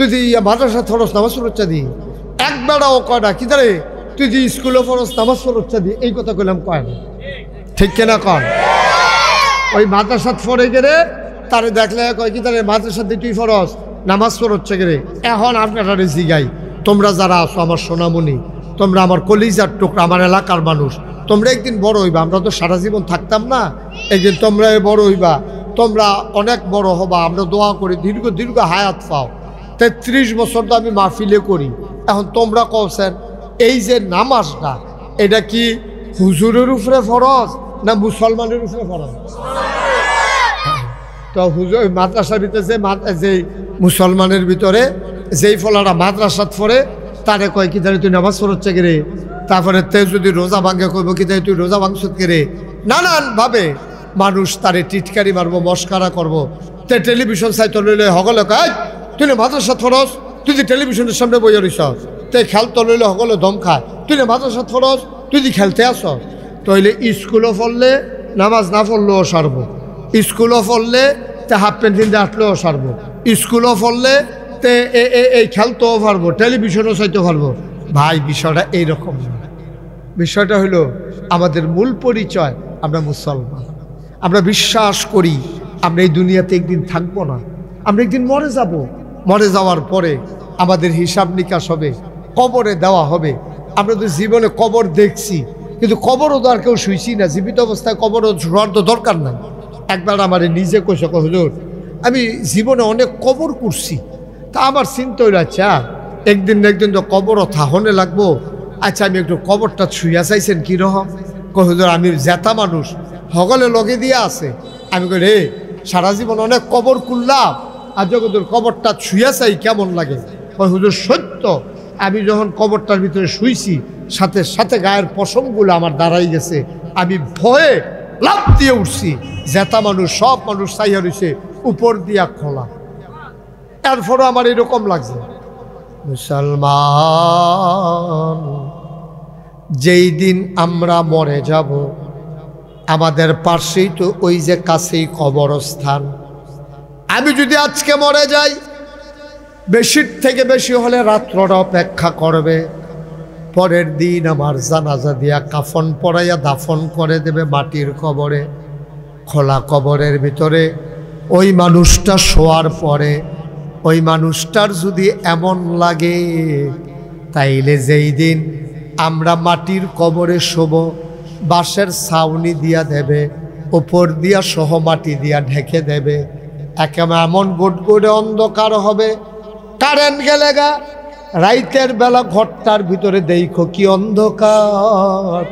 তুই যে মাদ্রাসা ফরজ নামাজ পড়ছা দি একবেলাও কয় না কি জানে তুই যে স্কুলে ফরজ নামাজ পড়ছা দি এই কথা কইলাম কয় না ঠিক কিনা কন ওই মাদ্রাসাত পড়ে গেলে তারে দেখলে কয় কি তারে মাদ্রাসাত দিয়ে তুই ফরজ নামাজ পড়ছে গেলে এখন আপনারা জিগাই তোমরা যারা আছো আমার সোনামণি তোমরা আমার কলিজার টুকরা আমার এলাকার মানুষ তোমরা একদিন বড় হইবা আমরা তো সারা জীবন থাকতাম না একদিন তোমরা বড় হইবা তোমরা অনেক বড় হবা আমরা দোয়া করি দীর্ঘ দীর্ঘ হায়াত পাও 33 বছর তো আমি মাহফিলে করি এখন তোমরা কওছেন এই যে নামাজটা এটা কি হুজুরের উপরে ফরজ না মুসলমানের উপরে ফরজ তো হুজুর মাদ্রাসার ভিতরে যে মুসলমানের ভিতরে যেই ফলারা মাদ্রাসাত পড়ে তারে কয় কি জানি তুই নামাজ পড়ছে গেরে তারপরে তে যদি রোজা ভাঙ্গে কইব কি জানি তুই রোজা ভাঙছত গেরে নানানভাবে মানুষ তারে টিটকারি মারবো মস্কারা করবো তে টেলিভিশন সাইতে লইলে হগলে কয় তুই না মাদ্রাসাত ফরজ তুই যে টেলিভিশনের সামনে বইয়া রইছ তে খেলতে লইলে হগলে দম খায় তুই না মাদ্রাসাত ফরজ তুই যে খেলতে আস তাইলে স্কুলও পড়লে নামাজ না পড়লেও সারবো স্কুলও পড়লে তে হাফ প্যান্ট কিনতে আসলেও সারবো স্কুলও পড়লে তে এই খেলতেও পারবো টেলিভিশনও চাইতে পারবো ভাই বিষয়টা এইরকম না বিষয়টা হলো আমাদের মূল পরিচয় আমরা মুসলমান আমরা বিশ্বাস করি আমরা এই দুনিয়াতে একদিন থাকবো না আমরা একদিন মরে যাব মরে যাওয়ার পরে আমাদের হিসাব নিকাশ হবে কবরে দেওয়া হবে আমরা তো জীবনে কবর দেখছি কিন্তু কবরও তো আর কেউ শুইছি না জীবিত অবস্থায় কবরও শোয়ার তো দরকার নাই একবার আমার নিজে কইছে হুজুর আমি জীবনে অনেক কবর করছি তা আমার চিন্তা হইল আচ্ছা একদিন না একদিন তো কবরও থাহনে লাগবো আচ্ছা আমি একটু কবরটা ছুঁয়া চাইছেন কীরকম হুজুর আমি জেতা মানুষ সকলে লগে দিয়ে আছে আমি কই রে সারা জীবন অনেক কবর করলাম আর যখন কবরটা ছুঁয়া চাই কেমন লাগে হুজুর সত্য আমি যখন কবরটার ভিতরে শুইছি সাথে সাথে গায়ের পশমগুলো আমার দাঁড়াই গেছে আমি ভয়ে লাফ দিয়ে উঠছি জেতা মানুষ সব মানুষ চাইয়া রয়েছে উপর দিয়া খোলা এরপরও আমার এরকম লাগছে মুসলমান যেই দিন আমরা মরে যাব আমাদের পাশেই তো ওই যে কাছেই কবরস্থান আমি যদি আজকে মরে যাই বেশির থেকে বেশি হলে রাত্রটা অপেক্ষা করবে পরের দিন আমার জানাজা দিয়া কাফন পরাইয়া দাফন করে দেবে মাটির কবরে খোলা কবরের ভিতরে ওই মানুষটা শোয়ার পরে ওই মানুষটার যদি এমন লাগে তাইলে যেই দিন আমরা মাটির কবরে শোব বাঁশের ছাউনি দিয়া দেবে উপর দিয়া সহ মাটি দিয়া ঢেকে দেবে একেবারে এমন গুটগুটে অন্ধকার হবে কারেন্ট গেলে গা রাইতের বেলা ঘরটার ভিতরে দেখো কি অন্ধকার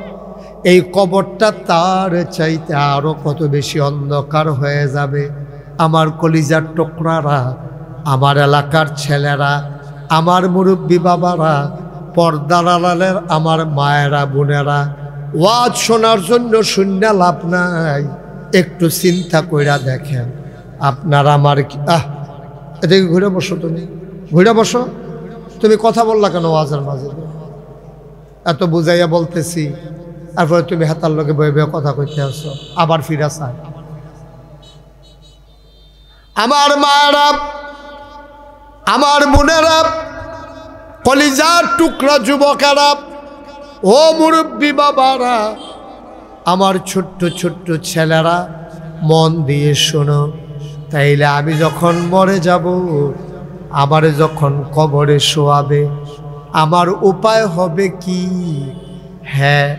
এই কবরটা তার চাইতে আরো কত বেশি অন্ধকার হয়ে যাবে আমার কলিজার টুকরারা আমার এলাকার ছেলেরা আমার মুরব্বী বাবারা পর্দার আড়ালের আমার মায়েরা বোনেরা ওয়াজ শোনার জন্য শূন্য লাভ নাই একটু চিন্তা কইরা দেখেন আপনার আমার এদিকে ঘুরে বসো তুমি ঘুরে বসো তুমি কথা বললা কেন ওয়াজের মাঝে এত বুঝাইয়া বলতেছি তারপরে তুমি হাতার লোকে বয়ে বয়ে কথা কইতে আসো আবার ফিরা চাই আমার মায়েরা আমার বোনেরা কলিজার টুকরা যুবকেরা ও মুরব্বী বাবারা আমার ছোট্ট ছোট্ট ছেলেরা মন দিয়ে শোনো তাইলে আমি যখন মরে যাব আমারে যখন কবরে শোয়াবে আমার উপায় হবে কি হ্যাঁ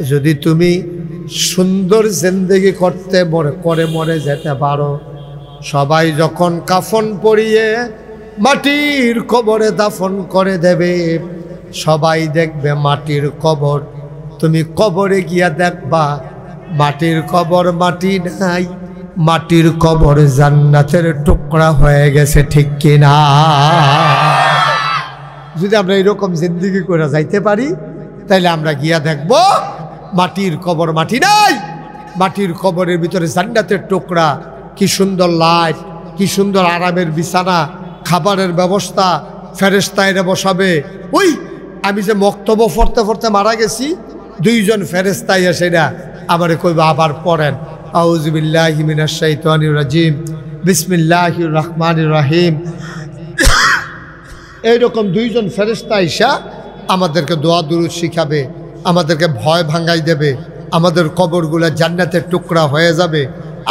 যদি তুমি সুন্দর জিন্দেগি করতে মরে যেতে পারো সবাই যখন কাফন পরিয়ে মাটির কবরে দাফন করে দেবে সবাই দেখবে মাটির কবর তুমি কবরে গিয়া দেখবা মাটির কবর মাটি নাই মাটির কবর জান্নাতের টুকরা হয়ে গেছে ঠিক কিনা যদি আমরা এরকম জিন্দেগি করে যাইতে পারি তাইলে আমরা গিয়া দেখব মাটির কবর মাটি নাই মাটির কবরের ভিতরে জান্নাতের টুকরা কি সুন্দর লাইট কি সুন্দর আরামের বিছানা খাবারের ব্যবস্থা ফেরেশতা এনে বসাবে ওই আমি যে বক্তব্য পড়তে পড়তে মারা গেছি দুইজন ফেরেশতা এসে না আমারে কইবা আবার পড়েন আউযু বিল্লাহি মিনাশ শাইতানির রাজিম বিসমিল্লাহির রহমানির রহিম এইরকম দুইজন ফেরেশতা আইসা আমাদেরকে দোয়া দুরূদ শিখাবে, আমাদেরকে ভয় ভাঙাই দেবে, আমাদের কবরগুলো জান্নাতের টুকরা হয়ে যাবে,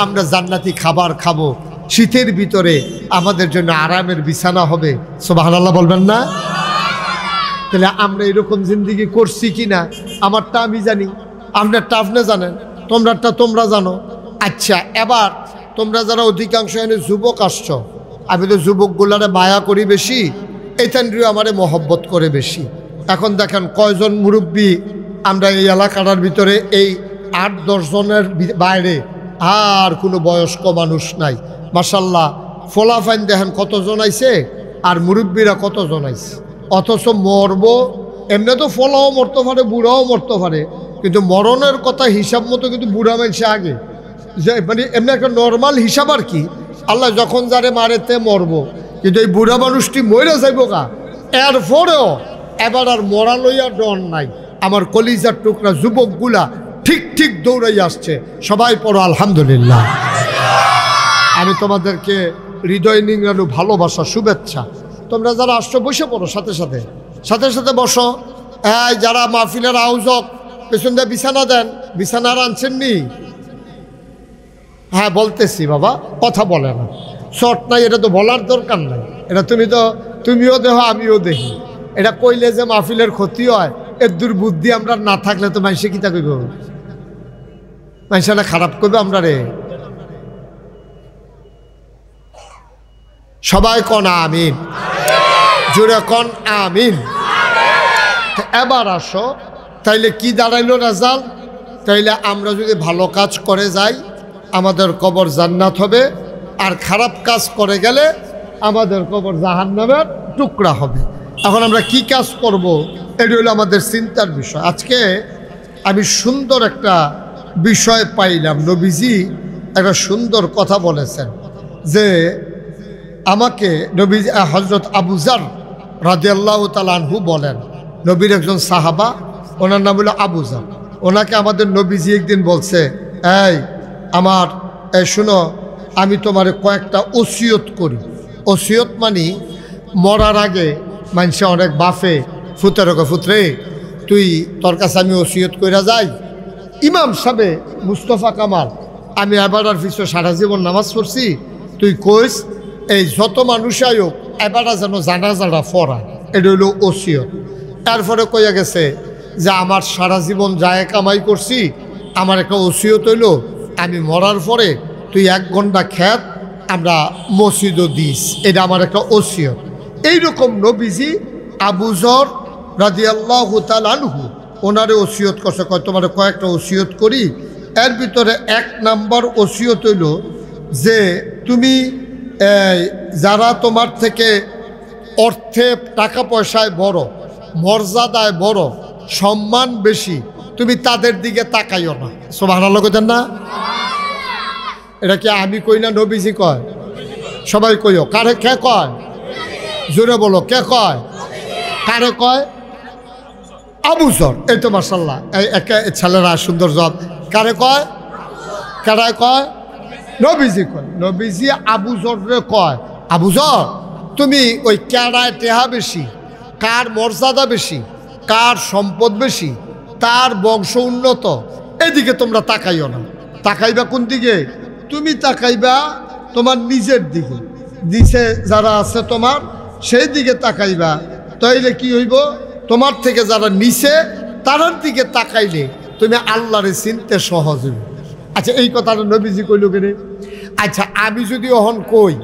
আমরা জান্নাতি খাবার খাবো, শীতের ভিতরে আমাদের জন্য আরামের বিছানা হবে। সুবহানাল্লাহ বলবেন না? তাহলে আমরা এরকম জিন্দেগি করছি কি না? আমারটা আমি জানি, আপনারটা আপনি জানেন, তোমরাটা তোমরা জানো। আচ্ছা, এবার তোমরা যারা অধিকাংশ এনে যুবক আসছো, আমি তো যুবকগুলারে মায়া করি বেশি, এইখানটিও আমারে মহব্বত করে বেশি। এখন দেখেন কয়জন মুরব্বী আমরা এই এলাকাটার ভিতরে, এই 8-10 জনের বাইরে আর কোনো বয়স্ক মানুষ নাই। মাশাল্লাহ, ফোলাফাইন দেখেন কতজন আইছে, আর মুরব্বীরা কতজন আইছে। অথচ মরব এমনি তো ফলাও মরতে পারে, বুড়াও মরতে পারে, কিন্তু মরণের কথা হিসাব মতো কিন্তু বুড়া মানুষে আগে, যে মানে এমনি একটা নর্মাল হিসাব আর কি। আল্লাহ যখন যারে মারেতে মরব, কিন্তু এই বুড়া মানুষটি মরে যাইব গা, এরপরেও এবার আর মরা লইয়া ডর নাই। আমার কলিজার টুকরা যুবকগুলা ঠিক ঠিক দৌড়াই আসছে। সবাই পড়ো আলহামদুলিল্লাহ। আমি তোমাদেরকে হৃদয় নিংড়ানো ভালোবাসা, শুভেচ্ছা। তোমরা যারা আসছো বসে পড়ো, সাথে সাথে সাথে সাথে বসো। হ্যাঁ, যারা মাহফিলের আয়োজক পেছন দিয়ে বিছানা দেন, বিছানা আনছেন নি? হ্যাঁ বলতেছি বাবা, কথা বলে না, শর্ট নাই, এটা তো বলার দরকার নাই। এটা তুমিও দেহ, আমিও দেখি। এটা কইলে যে মাহফিলের ক্ষতি হয়, এর দুর্বুদ্ধি আমরা না থাকলে তো মানুষে কিতা কইব, মানুষেরা খারাপ করবে আমরা রে। সবাই কন আমিন, জোরে কন আমিন। এবার আসো, তাইলে কি দাঁড়াইলো রেজাল্ট? তাইলে আমরা যদি ভালো কাজ করে যাই আমাদের কবর জান্নাত হবে, আর খারাপ কাজ করে গেলে আমাদের কবর জাহান্নামের টুকরা হবে। এখন আমরা কি কাজ করব, এটা হলো আমাদের চিন্তার বিষয়। আজকে আমি সুন্দর একটা বিষয় পাইলাম, নবীজি একটা সুন্দর কথা বলেছেন যে আমাকে নবীজি, হযরত আবু যর রাদিয়াল্লাহু তাআলা আনহু বলেন, নবীর একজন সাহাবা, ওনার নাম হলো আবু যর। ওনাকে আমাদের নবীজি একদিন বলছে, এই শুনো, আমি তোমারে কয়েকটা ওসিয়ত করি। ওসিয়ত মানে মরার আগে মানুষে অনেক বাফে ফুতরে তুই তোর কাছে আমি ওসিয়ত কইরা যাই, ইমাম সাহেব মুস্তফা কামাল, আমি এবার আর পিছু সারা জীবন নামাজ পড়ছি, তুই কইস এই যত মানুষ আয়োগ এবারটা যেন জানাজাটা ফরা। এটা হইল ওসিয়ত। তারপরে কইয়া গেছে যে আমার সারা জীবন যায় কামাই করছি, আমার একটা ওসিয়ত হইল আমি মরার পরে তুই 1 ঘন্টা খেত আমরা মসজিদও দিস, এটা আমার একটা ওসিয়ত। এইরকম নবীজি আবু যর রাদিয়াল্লাহু তাআলা আনহু ওনারে ওসিয়ত করছে, কয় তোমার কয়েকটা ওসিয়ত করি। এর ভিতরে 1 নম্বর ওসিয়ত হইল যে তুমি যারা তোমার থেকে অর্থে টাকা পয়সায় বড়, মর্যাদায় বড়, সম্মান বেশি, তুমি তাদের দিকে তাকাইও না। সুবহানাল্লাহ কইতেন না? এটা কি আমি কই না, নবীজি কয়? সবাই কইও। কারে কে কয়? জোরে বলো, কে কয়? কারে কয়? আবু যর। এই তো মাশাআল্লাহ, এই একে ছেলেরা সুন্দর জবাব। কারে কয়? কারায় কয়? নবীজি কয়। নবীজি আবু যররে কয়, আবু যর তুমি ওই কেড়ায় টেহা বেশি, কার মর্যাদা বেশি, কার সম্পদ বেশি, তার বংশ উন্নত, এদিকে তোমরা তাকাইও না। তাকাইবা কোন দিকে? তুমি তাকাইবা তোমার নিজের দিকে, দিছে যারা আছে তোমার সেই দিকে তাকাইবা। তাইলে কি হইব? তোমার থেকে যারা নিচে তার দিকে তাকাইলে তুমি আল্লাহরে চিনতে সহজ হইব। আচ্ছা, এই কথাটা নবীজি কইল কেনে? আচ্ছা, আমি যদি অহন কই,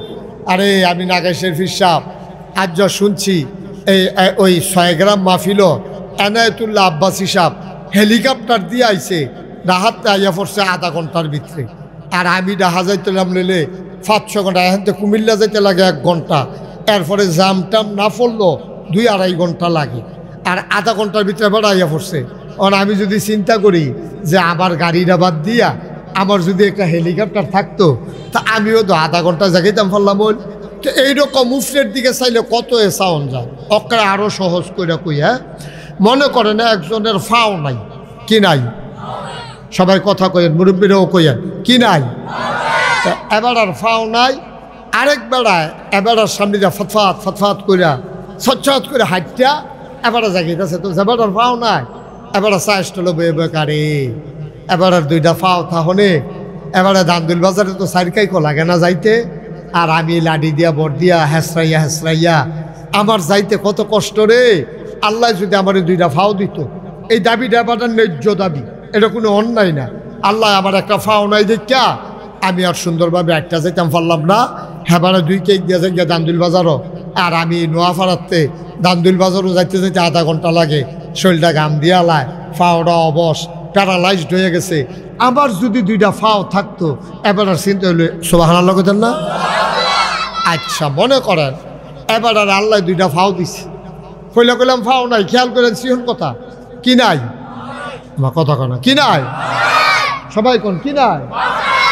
আরে আমি নাগাই শরীফ সাহেব আজ যা শুনছি ওই 6 গ্রাম মাহফিল এনায়েতুল্লাহ আব্বাসী সাহেব হেলিকপ্টার দিয়ে আইছে, ডাহাতে আইয়া পড়ছে আধা ঘন্টার ভিতরে, আর আমি ডাহা যাইতেলাম নিলে 5-6 ঘন্টা, এখন তো কুমিল্লা যাইতে লাগে 1 ঘন্টা, এরপরে জাম টাম না পড়লো 2-2.5 ঘন্টা লাগে, আর আধা ঘন্টার ভিতরে আবার আইয়া পড়ছে। আর আমি যদি চিন্তা করি যে আমার গাড়িটা বাদ দিয়া আমার যদি একটা হেলিকপ্টার থাকতো, তা আমিও তো আধা ঘন্টা জাগাইতাম পারলাম। বল তো এইরকম উফরের দিকে চাইলে কত সাউন যায়। অক্কা আরও সহজ কইরা কই, হ্যাঁ মনে করে না একজনের ফাও নাই, কি নাই? সবাই কথা কইেন, মুরব্বীরাও কইেন, কি নাই? তা এবার আর ফাও নাই, আরেক বেড়ায় এবার আর সামনে যা ফতফাত ফতফাত কইরা সচ্ছত করে হাইটটা এবারে জাগিতেছে, তো যেবাটার পাও নাই, এবারে চাইছিল বয়ে বেকারে, এবারে দুইটা পাও তাহলে এবারে দান্দুল বাজারে তো সাইরকাই লাগে না যাইতে, আর আমি লাডি দিয়া বর দিয়া হেসরাইয়া হেসরাইয়া আমার যাইতে কত কষ্ট রে। আল্লাহ যদি আমার দুইটা ফাও দিত, এই দাবিটা এবারটা ন্যায্য দাবি, এটা কোনো অন্যায় না। আল্লাহ আমার একটা ফাও নাই দেখা আমি আর সুন্দরভাবে একটা যাইতাম পারলাম না, হেবারে 2 কেক দিয়ে যাই গিয়া দান্দুল বাজারও, আর আমি নোয়াপাড়াতে দান্দুল বাজারও যাইতে যাইতে আধা ঘন্টা লাগে, শরীরটা ঘাম দিয়া লায়, ফাওটা অবশ প্যারালাইজড হয়ে গেছে। আমার যদি দুইটা ফাও থাকতো এবার আর চিন্তা হইলে সুবহানাল্লাহ কইতেন না? আচ্ছা মনে করেন এবার আর আল্লাহ দুইটা ফাও দিছে, কইলা কইলাম ফাও নাই, খেয়াল করেন সিহন কথা কি নাই, আমার কথা কেনা কি নাই, সবাই কোন কি নাই,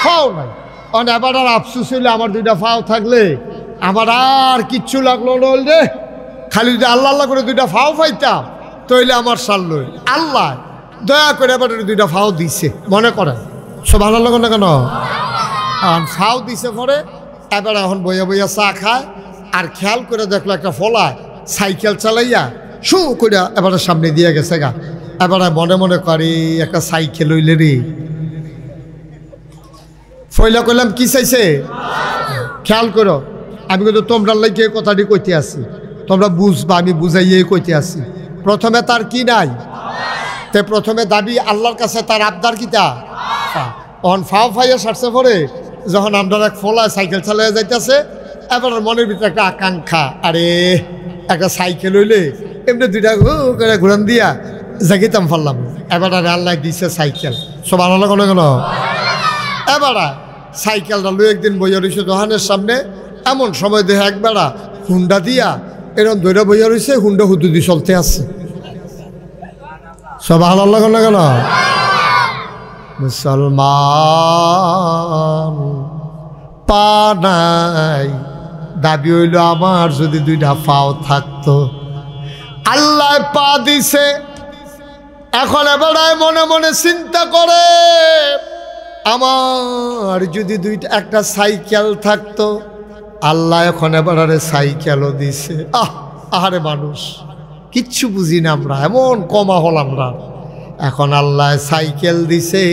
ফাও নাই। কারণ এবার আর আফসুস হইলে আমার দুইটা ফাও থাকলে আমার আর কিচ্ছু লাগলো না, রে খালি যদি আল্লাহ আল্লাহ করে দুইটা ফাও পাইতাম তইলে আমার সারল। আল্লাহ দয়া করে এবার দুইটা ফাও দিছে, মনে করেন সুবহানাল্লাহ না কেন, এখন ফাও দিছে পরে এবার এখন বইয়া বইয়া চা খায়, আর খেয়াল করে দেখলো একটা ফলায় সাইকেল চালাইয়া শু করে এবারে সামনে দিয়ে গেছে গা। এবারে মনে মনে করে একটা সাইকেল হইলে রে, ফইলা কইলাম কি চাইছে খেয়াল করো, আমি কিন্তু তোমরা লাইকে কথাটি কইতে আসি, তোমরা বুঝবা আমি বুঝাইয়ে কইতে আসি। প্রথমে তার কি নাই, তে প্রথমে দাবি আল্লাহর কাছে তার আবদার কিতা, অন ফাও ফাইয়া সারছে পরে যখন আমরা এক ফলায় সাইকেল চালিয়ে যাইতেছে, এবার মনের ভিতরে একটা আকাঙ্ক্ষা, আরে একটা সাইকেল হইলে এমনি দুইটা করে ঘুরান দিয়া জাগিতাম পারলাম। এবার আর আল্লাহ দিছে সাইকেল, সুবহানাল্লাহ কোনো কেন। এবার সাইকেলটা লই একদিন বইয়া রয়েছে দোকানের সামনে, এমন সময় দেখে একবেলা হুন্ডা দিয়া এরকম দৈরা বইয়া রয়েছে, হুন্ডা হুদুদি চলতে আছে, সুবহানাল্লাহ কোনো কেন। মুসলমান পা নাই, দাবি হইল আমার যদি দুইটা পাও থাকতো, আল্লাহ পা দিছে। এখন এবারে মনে মনে চিন্তা করে আমার যদি দুইটা একটা সাইকেল থাকতো, আল্লাহ এখন এবারে সাইকেলও দিছে। আহারে মানুষ কিচ্ছু বুঝি না আমরা, এমন কমা হল আমরা। এখন আল্লাহ সাইকেল দিছে,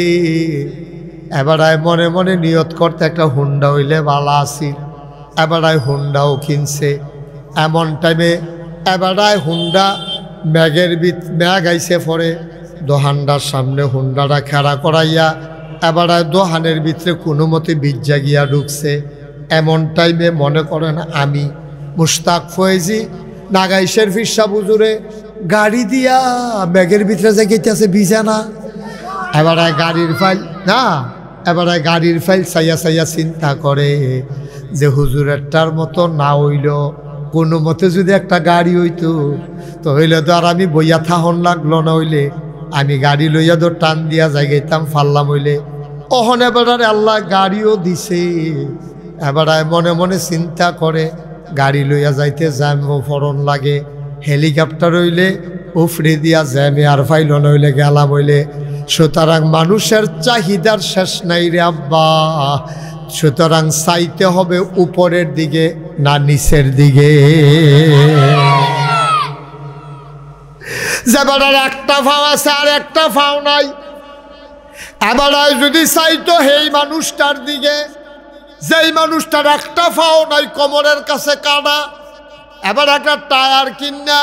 এবারে মনে মনে নিয়ত করতে একটা হুন্ডা হইলে ভালো আসি, এবারে হুন্ডাও কিনছে। এমন টাইমে এবারে হুন্ডা ম্যাগ আইসে পরে দোহানটার সামনে হুন্ডাটা খেড়া করাইয়া এবারে দোহানের ভিতরে কোনো মতে বিজ্জা গিয়া ঢুকছে। এমন টাইমে মনে করেন আমি মুশতাক ফয়েজি নাগাইশের ফিরসা বুজুরে গাড়ি দিয়া ব্যাগের ভিতরে যে গেছে বিছানা, এবারে গাড়ির ফাইল না, এবারে গাড়ির ফাইল চাইয়া চাইয়া চিন্তা করে যে হুজুরেরটার মতো না হইল, কোনো মতে যদি একটা গাড়ি হইতো তো হইলে তো আর আমি বইয়া থাহন লাগলো না, হইলে আমি গাড়ি লইয়া তো টান দিয়া যাইতাম ফাললাম হইলে। অহন এবারে আল্লাহ গাড়িও দিছে। এবারে মনে মনে চিন্তা করে গাড়ি লইয়া যাইতে জ্যামও ফরন লাগে, হেলিকপ্টার হইলে উফরে দিয়া জ্যামে আর ফাইল নইলে গেলাম হইলে। সুতরাং মানুষের চাহিদার শেষ নাই রে আব্বা, সুতরাং চাইতে হবে উপরের দিকে না নিচের দিকে। যেবার একটা ফাও আছে আর একটা ফাও নাই, এবার যদি চাইতো সেই মানুষটার দিকে যেই মানুষটার একটা ফাও নাই, কোমরের কাছে কাটা, এবার একটা টায়ার কিনা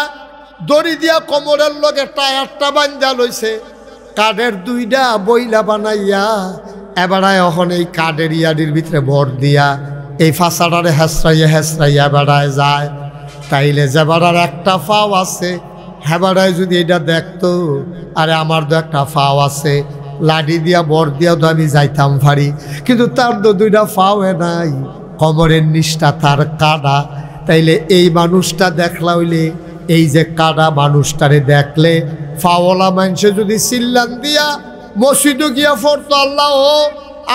দড়ি দিয়া কোমরের লগে টায়ারটা বান্ধা লইছে, কাঠের দুইটা বইলা বানাইয়া এবারে এখন এই কাঠের ইয়াডির ভিতরে ভর দিয়া এই ফাঁসাটারে হেসরাইয়া হেসরাইয়া বেড়ায় যায়। তাইলে যেবারার একটা ফাও আছে, হেবারায় যদি এটা দেখতো আরে আমার তো একটা ফাও আছে, লাঠি দিয়া বর দিয়া তো আমি যাইতাম পারি, কিন্তু তার তো দুইটা ফাও নাই, কোমরের নিচটা তার কাটা। তাইলে এই মানুষটা দেখলা হইলে এই যে কাটা মানুষটারে দেখলে ফাওয়ালা মানুষে যদি চিল্লান দিয়া মসজিদে গিয়া পড়তো, আল্লাহ ও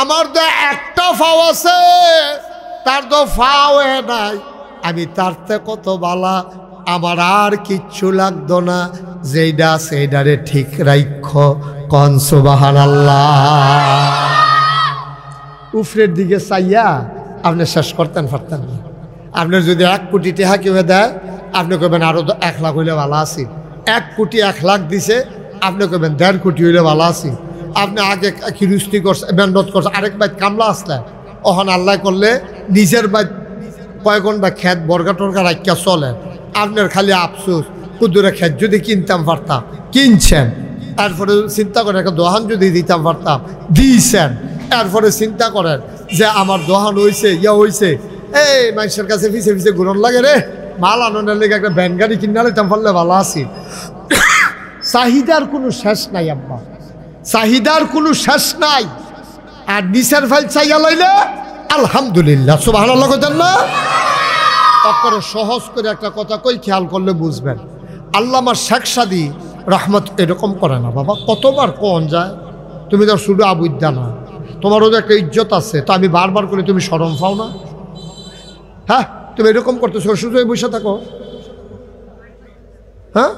আমার তো একটা ফাও আছে, তার তো ফাও নাই, আমি তার তে কত বালা, আমার আর কিচ্ছু লাগতো না, যেইটা সেইটারে ঠিক রাইখ কন সুবহানাল্লাহ। উফরের দিকে চাইয়া আপনি শেষ করতেন পারতেন না। আপনার যদি 1 কোটি টাকা কেউ দেয় আপনি কইবেন আরো 1 লাখ হইলে ভালো আছি। 1 কোটি 1 লাখ দিছে, আপনি কইবেন 1.5 কোটি হইলে ভালো আছি। আপনি আগে খিরুস্তি করছে, মেহনত করছে, আরেক বাইত কামলা আসলে ওখান আল্লাহ করলে নিজের বাইত কয়েক ঘন্টা খেত বর্গা টর্গা রাখিয়া চলে। আপনার খালি আফসোস, কুদুরে খেত যদি কিনতাম পারতাম, কিনছেন। এরপরে চিন্তা করেন একটা দোহান যদি দিতাম পারতাম, দিয়েছেন। এরপরে চিন্তা করেন যে আমার দোহান হয়েছে, হয়েছে, এই মানুষের কাছে পিছে পিছে ঘুরন লাগে রে, মাল আনন্দের লেগে একটা ভ্যান গাড়ি কিনা নিতাম পারলে ভালো আছি। চাহিদার কোনো শেষ নাই আব্বা, চাহিদার কোনো শেষ নাই। আর নিচের ফাইল চাইয়া লইলে আলহামদুলিল্লাহ, সুবহানাল্লাহ কইতেন না? তারপরে সহজ করে একটা কথা কই, খেয়াল করলে বুঝবেন। আল্লামা শেখ সাদী রহমত এরকম করে না বাবা, কতবার কোন যায়। তুমি তো শুধু আবুদ্দা না, তোমারও তো একটা ইজ্জত আছে। তো আমি বারবার করে তুমি শরম পাও না? হ্যাঁ, তুমি এরকম করতেছো, শুধু বসে থাকো। হ্যাঁ,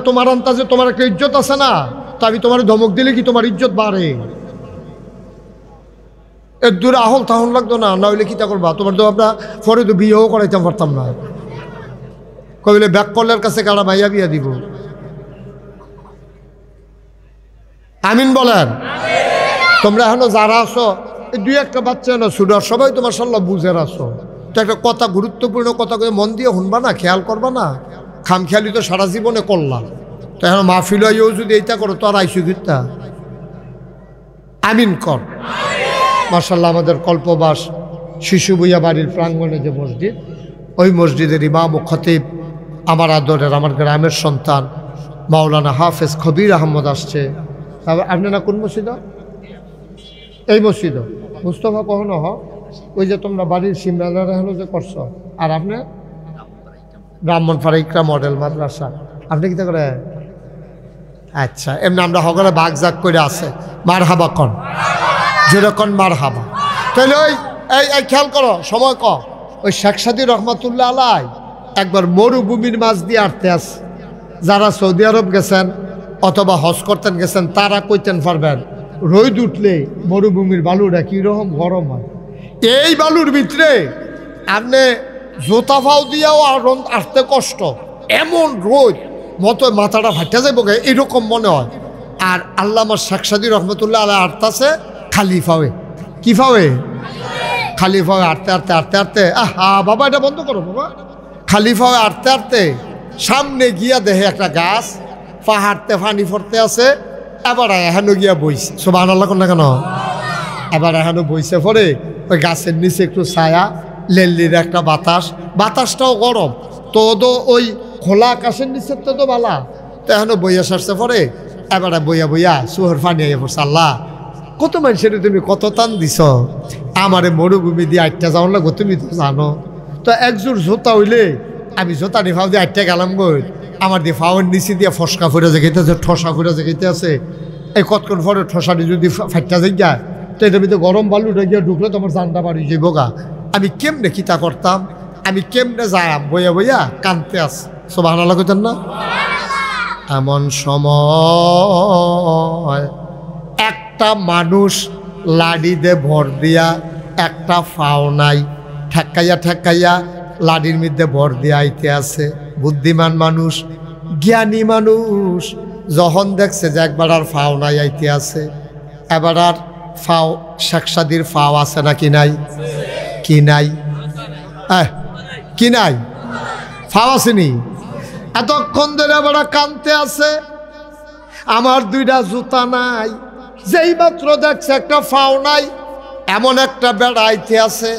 তোমার আন্তাজে তোমার একটা ইজ্জত আছে না? তো আমি তোমার ধমক দিলে কি তোমার ইজ্জত বাড়ে? এর দূরে আহল তাহল লাগতো না, না হইলে কিতা করবা? তোমার তো আমরা পরে তো বিয়েও করাইতাম পারতাম না। কইলে ব্যাক কলের কাছে কারা মাইয়া বিয়া দিব। আমিন বলেন। তোমরা এখনো যারা আছো, এই 2-1টা বাচ্চা না শুধু, সবাই তো মাশাআল্লাহ বুঝের আছো। তো একটা কথা, গুরুত্বপূর্ণ কথা করে মন দিয়ে শুনবা না, খেয়াল করবা না। খামখেয়ালি তো সারা জীবনে করলাম, তো এখন মাহফিল হইও যদি এইটা করো তো আর আইসু গিতা। আমিন কর। মাশাআল্লাহ আমাদের কল্পবাস শিশু বুইয়া বাড়ির প্রাঙ্গণে যে মসজিদ, ওই মসজিদের ইমাম ও খতিব আমার আদরের, আমার গ্রামের সন্তান মাওলানা হাফেজ খবির আহমদ আসছে। আপনারা কোন মসজিদ? এই মসজিদ মুস্তফা কখনো হ, ওই যে তোমরা বাড়ির সিমরানারা হলো যে করছো। আর আপনি ব্রাহ্মণপাড়া ইকরা মডেল মাদ্রাসা, আপনি কি করে? আচ্ছা, এমনি আমরা হগলে বাঘ জাগ করে আছে। মার হাবা কন, যেরকম মার হাবা। তাহলে ওই এই খেয়াল করো, সময় ক। ওই শেখ সাদী রহমাতুল্লাহ আলাই একবার মরুভূমির মাছ দিয়ে আটতে আছে। যারা সৌদি আরব গেছেন অথবা হজ করতেন গেছেন তারা কইতেন পারবেন, রোদ উঠলে মরুভূমির বালুটা কীরকম গরম হয়। এই বালুর ভিতরে আপনি জোতা ফাও দিয়াও আসতে কষ্ট, এমন রোদ, মতো মাথাটা ফাটা যাইব এরকম মনে হয়। আর আল্লামা শেখ সাদী রহমতুল্লাহ আলাই আটতাছে খালি ফাওয়ে। কি ফাওয়ে? খালি ফাওয়ে আটতে আটতে আটতে আটতে, আহা বাবা এটা বন্ধ করো বাবা। খালি ফাওয়ে আটতে আটতে সামনে গিয়া দেখে একটা গাছ, পাহাড়তে পানি পড়তে আছে। এবার এখানে গিয়া বইছে, সুবহানাল্লাহ কোন না কেন? এবার এখানে বইছে পরে ওই গাছের নিচে একটু ছায়া, লেল্লির একটা বাতাস, বাতাসটাও গরম। তো ওই খোলা আকাশের নিচের তো বালা। তো এখানে বইয়া সারছে পরে এবারে বইয়া বইয়া সুহর পানি আইয়া পড়ছে। আল্লাহ, কত মানুষের তুমি কত টান দিছ, আমারে মরুভূমি দিয়ে আটটা যাওয়ার লাগো, তুমি তো জানো। তো একজোর জোতা হইলে আমি জোতা দিয়ে ফাও দিয়ে আটটা গেলাম গই, আমার দিয়ে ফাওয়ার নিচে দিয়ে ফসকা ফুরে জায়গাতে আছে, ঠসা ফুরে জায়গাতে আছে। এই কতক্ষণ পরে ঠসাটি যদি ফাইটটা যাইয়া, তো এটা ভিতরে গরম বালুটা গিয়ে ঢুকলে তোমার জানটা বাড়ি যাইব গা। আমি কেমনে কিতা করতাম, আমি কেমনে যাইম, বইয়া বইয়া কানতে আস। সুবহানাল্লাহ কইতেন না? এমন সময় একটা মানুষ লাডি দে ভর দিয়া, একটা ফাও নাই, ঠেকাইয়া ঠেকাইয়া লাডির মধ্যে ভর দিয়া আইতে আছে। বুদ্ধিমান মানুষ, জ্ঞানী মানুষ যখন দেখছে যে একবার আর ফাও নাই আইতে আছে, এবার আর ফাও শেখ সাদীর ফাও আছে না কি নাই? কি নাই? কি নাই? ফাও আসেনি। এতক্ষণ ধরে বড় কানতে আছে, আমার 2টা জুতা নাই। যেই মাত্র দেখছে একটা ফাও নাই, এমন একটা বেড়া আইতে আছে,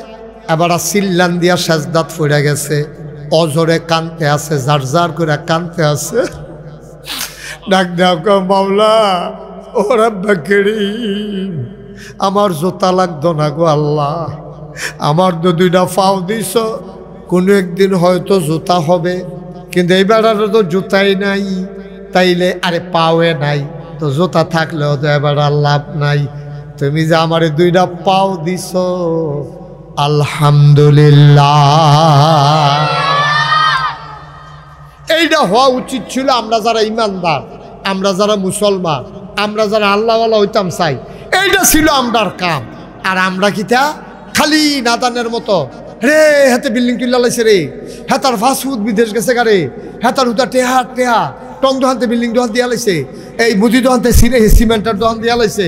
এবার সিল্লান দিয়া সেজদাত পড়ে গেছে, অজরে কানতে আছে, জার জার করে কানতে আছে। ডাক দেও মাওলা, ও রাব্বা কারীম, আমার জুতা লাগতো না গো আল্লাহ, আমার তো 2টা ফাও দিছ, কোনো একদিন হয়তো জুতা হবে, কিন্তু এই বেড়ার তো জুতাই নাই, তাইলে আরে পাওয়ে নাই, তো জুতা থাকলেও তো এবার আর লাভ নাই। তুমি যে আমারে 2টা পাও দিছ, আলহামদুলিল্লাহ। এইটা হওয়া উচিত ছিল। আমরা যারা ইমানদার, আমরা যারা মুসলমান, আমরা যারা আল্লাহওয়ালা হইতাম চাই, এইটা ছিল আমরার কাম। আর আমরা কিতা খালি নাদানের মতো রে হাতে বিল্ডিং তুল্লা লাইছে রে, হেতার ফাস্টফুড বিদেশ গেছে গারে, হেতার হুতা টেহা টেহা টং দোহানতে বিল্ডিং দোহান দিয়া লাইছে, এই মুদি দোহানতে সিমেন্টের দোহান দিয়া লাইছে,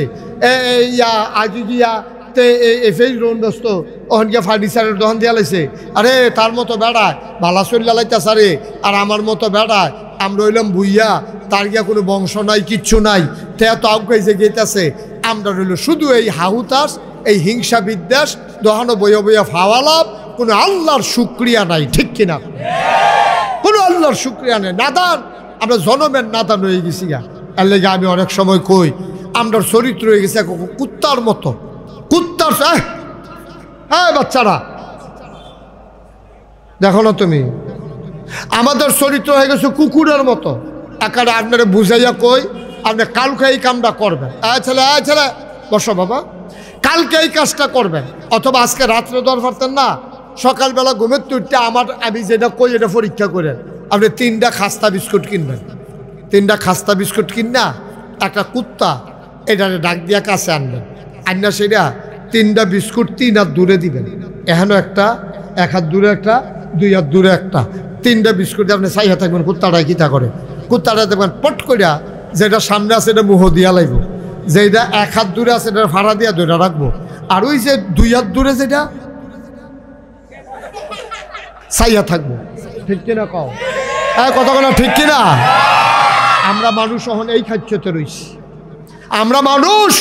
ইয়া আজি গিয়া তে এফেই রোন দোস্ত ওখান গিয়া ফার্নিচারের দোহান দিয়া লাইছে। আরে তার মতো বেড়ায় ভালা চল্লা লাইতাছে রে, আর আমার মতো বেড়ায় আমরা রইলাম ভুইয়া, তার গিয়া কোনো বংশ নাই কিচ্ছু নাই, তে এত আউকাইছে গেইতাছে। আমরা রইল শুধু এই হাহুতাস, এই হিংসা বিদ্বেষ, দোহানো বইয়া বইয়া ফাওয়ালাভ, কোনো আল্লাহর শুক্রিয়া নাই, ঠিক কিনা? কোনো আল্লাহর শুক্রিয়া নেই, নাদান। আমরা জনমের নাদান হয়ে গেছি গা। এর লেগে আমি অনেক সময় কই আমরার চরিত্র হয়ে গেছে কুত্তার মতো, কুত্তার। হ্যাঁ বাচ্চারা দেখো না তুমি, আমাদের চরিত্র হয়ে গেছে কুকুরের মতো। একারে আপনারা বুঝাইয়া কই, আপনি কালকে এই কামটা করবেন, ছেলে বসো বাবা, কালকে এই কাজটা করবেন, অথবা আজকে রাত্রে দর পারতেন না, সকালবেলা ঘুমের তুলতে আমি যেটা কই এটা পরীক্ষা করেন। আপনি 3টা খাস্তা বিস্কুট কিনবেন, 3টা খাস্তা বিস্কুট কিনা একটা কুত্তা এটারে ডাক দিয়া কাছে আনবেন, আন্না সেটা 3টা বিস্কুট 3 হাত দূরে দিবেন, এখানে একটা, 1 হাত দূরে একটা, 2 হাত দূরে একটা, 3টা বিস্কুট আপনি চাইয়া থাকবেন। কুত্তাটাই কিতা করে, কুত্তাটা দেখবেন পট করিয়া যেটা সামনে আছে এটা মুহ দিয়া লাগব, যেটা 1 হাত দূরে আছে এটা ফাড়া দিয়া ধরে রাখবো, আর ওই যে 2 হাত দূরে যেটা চাইয়া থাকবো। ঠিক কিনা কও? হ্যাঁ কথা বলা ঠিক কিনা? আমরা মানুষ এখন এই খাদ্যতে রয়েছি, আমরা মানুষ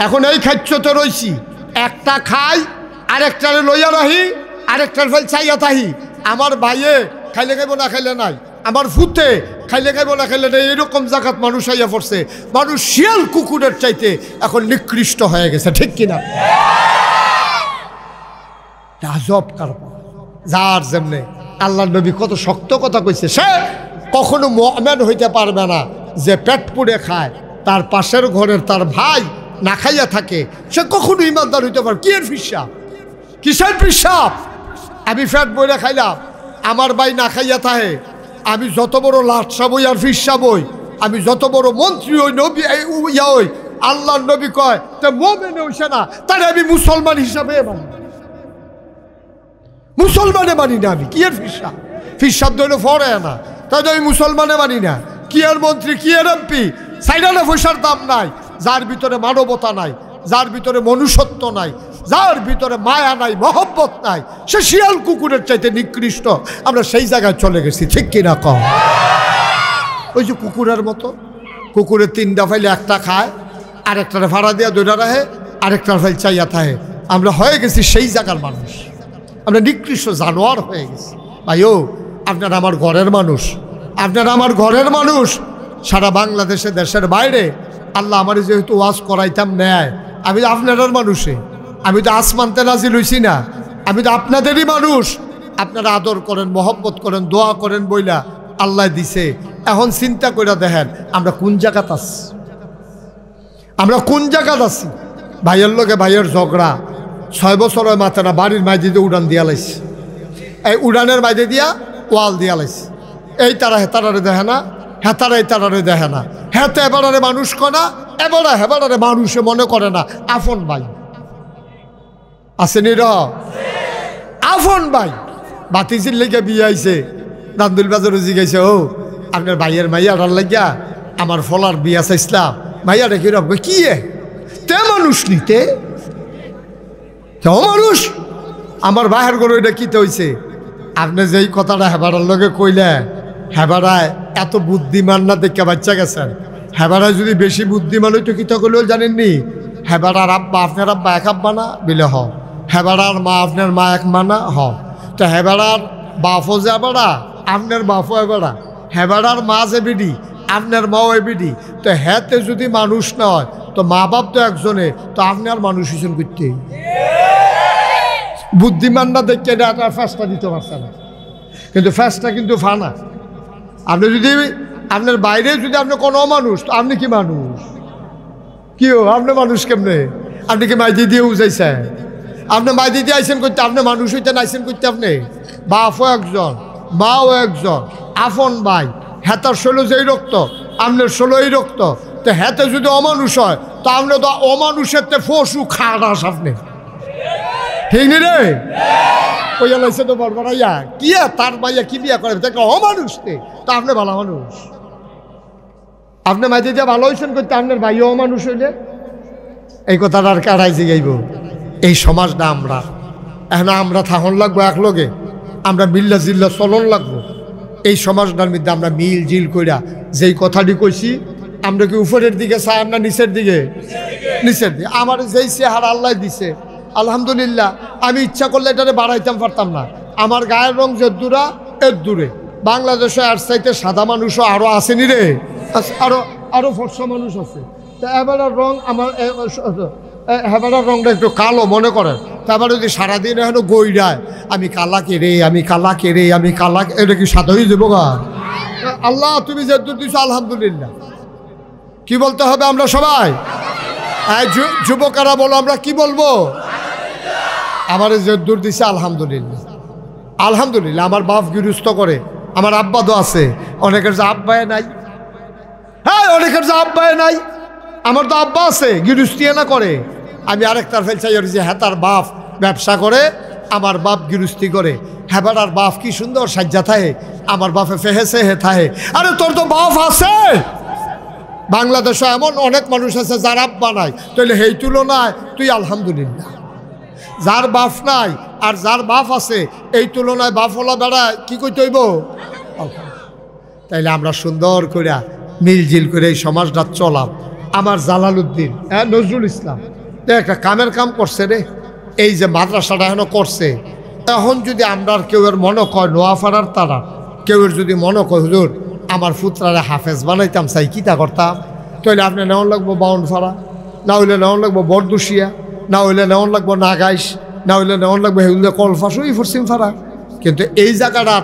এখন এই খাদ্যতে রয়েছি। একটা খাই আরেকটারে লইয়া রাহি, আরেকটার ফেল চাইয়া থাহি। আমার ভাইয়ে খাইলে খাইব না খাইলে নাই, আমার ফুতে খাইলে খাইব না খাইলে নাই, এরকম জায়গাত মানুষ আইয়া পড়ছে। মানুষ শিয়াল কুকুরের চাইতে এখন নিকৃষ্ট হয়ে গেছে, ঠিক কিনা? আজব কারবার। যার যেমনে আল্লাহ নবী কত শক্ত কথা কইছে, সে কখনো মুমিন হইতে পারবে না যে পেট পুড়ে খায়, তার পাশের ঘরের তার ভাই না খাইয়া থাকে, সে কখনো ইমানদার হইতে পারে। কি এর ফিসাব, কিসের ফিসাব? আমি পেট বইরা খাইলাম, আমার ভাই না খাইয়া থাকে, আমি যত বড় লাটসা বই আর ফিসা বই, আমি যত বড় মন্ত্রী হই, নবী ইয়া হই, আল্লাহর নবী কয় তা মুমিন হইছে না, তারে আমি মুসলমান হিসাবে মানি, মুসলমানে মানি না। আমি কি এর ফিসাব? ফিসাব ধরে ফরে না, তাই আমি মুসলমানে মানি না। কি এর মন্ত্রী, কি এর এমপি, সাইডানে পয়সার দাম নাই, যার ভিতরে মানবতা নাই, যার ভিতরে মনুষ্যত্ব নাই, যার ভিতরে মায়া নাই, মহব্বত নাই, সে শিয়াল কুকুরের চাইতে নিকৃষ্ট। আমরা সেই জায়গায় চলে গেছি, ঠিক কিনা কম? ওই যে কুকুরের মতো, কুকুরের 3টা ফাইলে একটা খায়, আরেকটারে ভাড়া দিয়া দৌড়া রাখে, আরেকটার ফাইল চাইয়া থাকে। আমরা হয়ে গেছি সেই জায়গার মানুষ, আমরা নিকৃষ্ট জানোয়ার হয়ে গেছি। ভাইও আপনারা আমার ঘরের মানুষ, আপনারা আমার ঘরের মানুষ। সারা বাংলাদেশে, দেশের বাইরে আল্লাহ আমার যেহেতু ওয়াজ করাইতাম নেয়, আমি তো আপনার মানুষে, আমি তো আসমানতে নাজিল হইছি না, আমি তো আপনাদেরই মানুষ। আপনারা আদর করেন, মহব্বত করেন, দোয়া করেন বইলা আল্লাহ দিছে। এখন চিন্তা করে দেখেন আমরা কোন জায়গাত আছি, আমরা কোন জায়গাত আছি। ভাইয়ের লোকে ভাইয়ের ঝগড়া, 6 বছরের মাথা না বাড়ির মাঝে দিয়ে উড়ান দিয়া লাইছে, এই উড়ানের মাঝে দিয়া ওয়াল দিয়া লাইছে। এই তারা হেতারারে দেখে না, হেতারা এই তারারে দেখে না, হেতে এবারে মানুষ কনা, এবারে হেবারে মানুষে মনে করে না আপন ভাই। আসেনি র আপন ভাই। বাতিজির লেগে বিয়ে আইছে, রান্দুল বাজারে জিগাইছে, ও আপনার ভাইয়ের মাইয়ার লাগিয়া আমার ফলার বিয়া চাইছিলাম, মাইয়া রেখে রব কি তে মানুষ নিতে মানুষ। আমার বাহের গরু এটা কিতে হয়েছে, আপনি যেই কথাটা হেবারার লগে কইলে, হেবারায় এত বুদ্ধিমান না দেখে বাচ্চা গেছেন। হেবারায় যদি বেশি বুদ্ধিমান হইতো কিতা করলেও জানেননি, হেবারার আব্বা আপনার আব্বা এক আব্বা না বিলে হ, হেবারার মা আপনার মা এক মা না হ, তো হেবারার বাপও যে এবারা আপনার বাপও এবারা, হেবারার মা যে বিডি আপনার মাও এ বিডি, তো হেতে যদি মানুষ না হয় তো মা বাপ তো একজনে, তো আপনার মানুষ হিসেবে করতে বুদ্ধিমান না দেখে এটা ফ্যাসটা দিতে পারছে না, কিন্তু ফ্যাসটা কিন্তু ফানা। আপনি যদি আপনার বাইরে যদি আপনি কোনো মানুষ, তো আপনি কি মানুষ? কি আপনি মানুষ কেমনে? আপনি কি মাইদি দিয়ে উজাইছেন? আপনি মাইদি দিয়ে আইসেন করতে, আপনি মানুষ হইতে আইসেন করতে, আপনি বাপও একজন মাও একজন, আপন ভাই, হেতার 16 যেই রক্ত, আপনার 16 এই রক্ত, তো হেতে যদি অমানুষ হয় তো আপনি তো অমানুষের পশু খারাস আপনি, ঠিক নি রে? কইয়া লাইছে তো বড়বড়াইয়া কি তার মাইয়া কি বিয়া করে একটা অমানুষ তা আপনি ভালো মানুষ, আপনি মাঝে যা ভালো হয়েছেন করতে আপনার ভাইও অমানুষ হইলে এই কথাটা আর কারাই জিগাইব? এই সমাজটা আমরা এখন আমরা থাহন লাগবো এক লগে, আমরা মিল্লা জিল্লা চলন লাগবো। এই সমাজটার মধ্যে আমরা মিল জিল কইরা যেই কথাটি কইছি, আমরা কি উপরের দিকে চাই না নিচের দিকে? নিচের দিকে। আমার যেই চেহারা আল্লাহ দিছে আলহামদুলিল্লাহ, আমি ইচ্ছা করলে এটারে বাড়াইতাম পারতাম না। আমার গায়ের রং যে দূরা এর দূরে, বাংলাদেশে আর চাইতে সাদা মানুষও আরও আসেনি রে, আরো ফর্সা মানুষ আছে। তা এবার রং আমার হেবারের রংটা একটু কালো মনে করেন, তারপরে যদি সারাদিন এখনো গইরায় আমি কালা কে রে, আমি কালা কে রে, আমি কালা, এটা কি সাদা হয়ে যাবো গা? আল্লাহ তুমি যে দূর দিছো আলহামদুলিল্লাহ। কি বলতে হবে আমরা সবাই? যুবকেরা বলো আমরা কি বলবো? আমার যে দূর দিছে আলহামদুলিল্লাহ। আলহামদুলিল্লাহ আমার বাপ গৃহস্থ করে, আমার আব্বা তো আছে, অনেকের যে আব্বায় নাই, হ্যাঁ অনেকের যে আব্বায় নাই, আমার তো আব্বা আছে গৃহস্থিয়া না করে। আমি আরেকটার ফেল চাই যে হ্যাঁ তার বাপ ব্যবসা করে, আমার বাপ গৃহস্থী করে, হ্যাঁ আর বাপ কি সুন্দর সাজ্জা থাহে, আমার বাপে ফেহেছে হে থাহে। আরে তোর তো বাপ আছে। বাংলাদেশে এমন অনেক মানুষ আছে যার আব্বা নাই, তাহলে সেই তুলনায় তুই আলহামদুলিল্লাহ। যার বাপ নাই আর যার বাপ আছে এই তুলনায় বাপওয়ালা বেড়ায় কি কইতে হইব? তাইলে আমরা সুন্দর করে মিলজিল করে এই সমাজটা চলাম। আমার জালালউদ্দিন নজরুল ইসলাম একটা কামের কাম করছে রে, এই যে মাদ্রাসাটা এখনো করছে। এখন যদি আমরা কেউ এর মনে কয় নোয়াফাড়ার তারা কেউ যদি মনে কয় হুজুর আমার পুত্রারে হাফেজ বানাইতাম চাই কিতা করতাম, তাহলে আপনি নেওয়ান লাগবো বাউনফাড়া, না হইলে নেওয়ান লাগবো বরদুশিয়া, না হইলে নেওয়ান লাগবো নাগাইশ, না হইলে নেওয়ান লাগবো হেগুলো কলফাস ওই পশ্চিম ফাড়া। কিন্তু এই জায়গাটা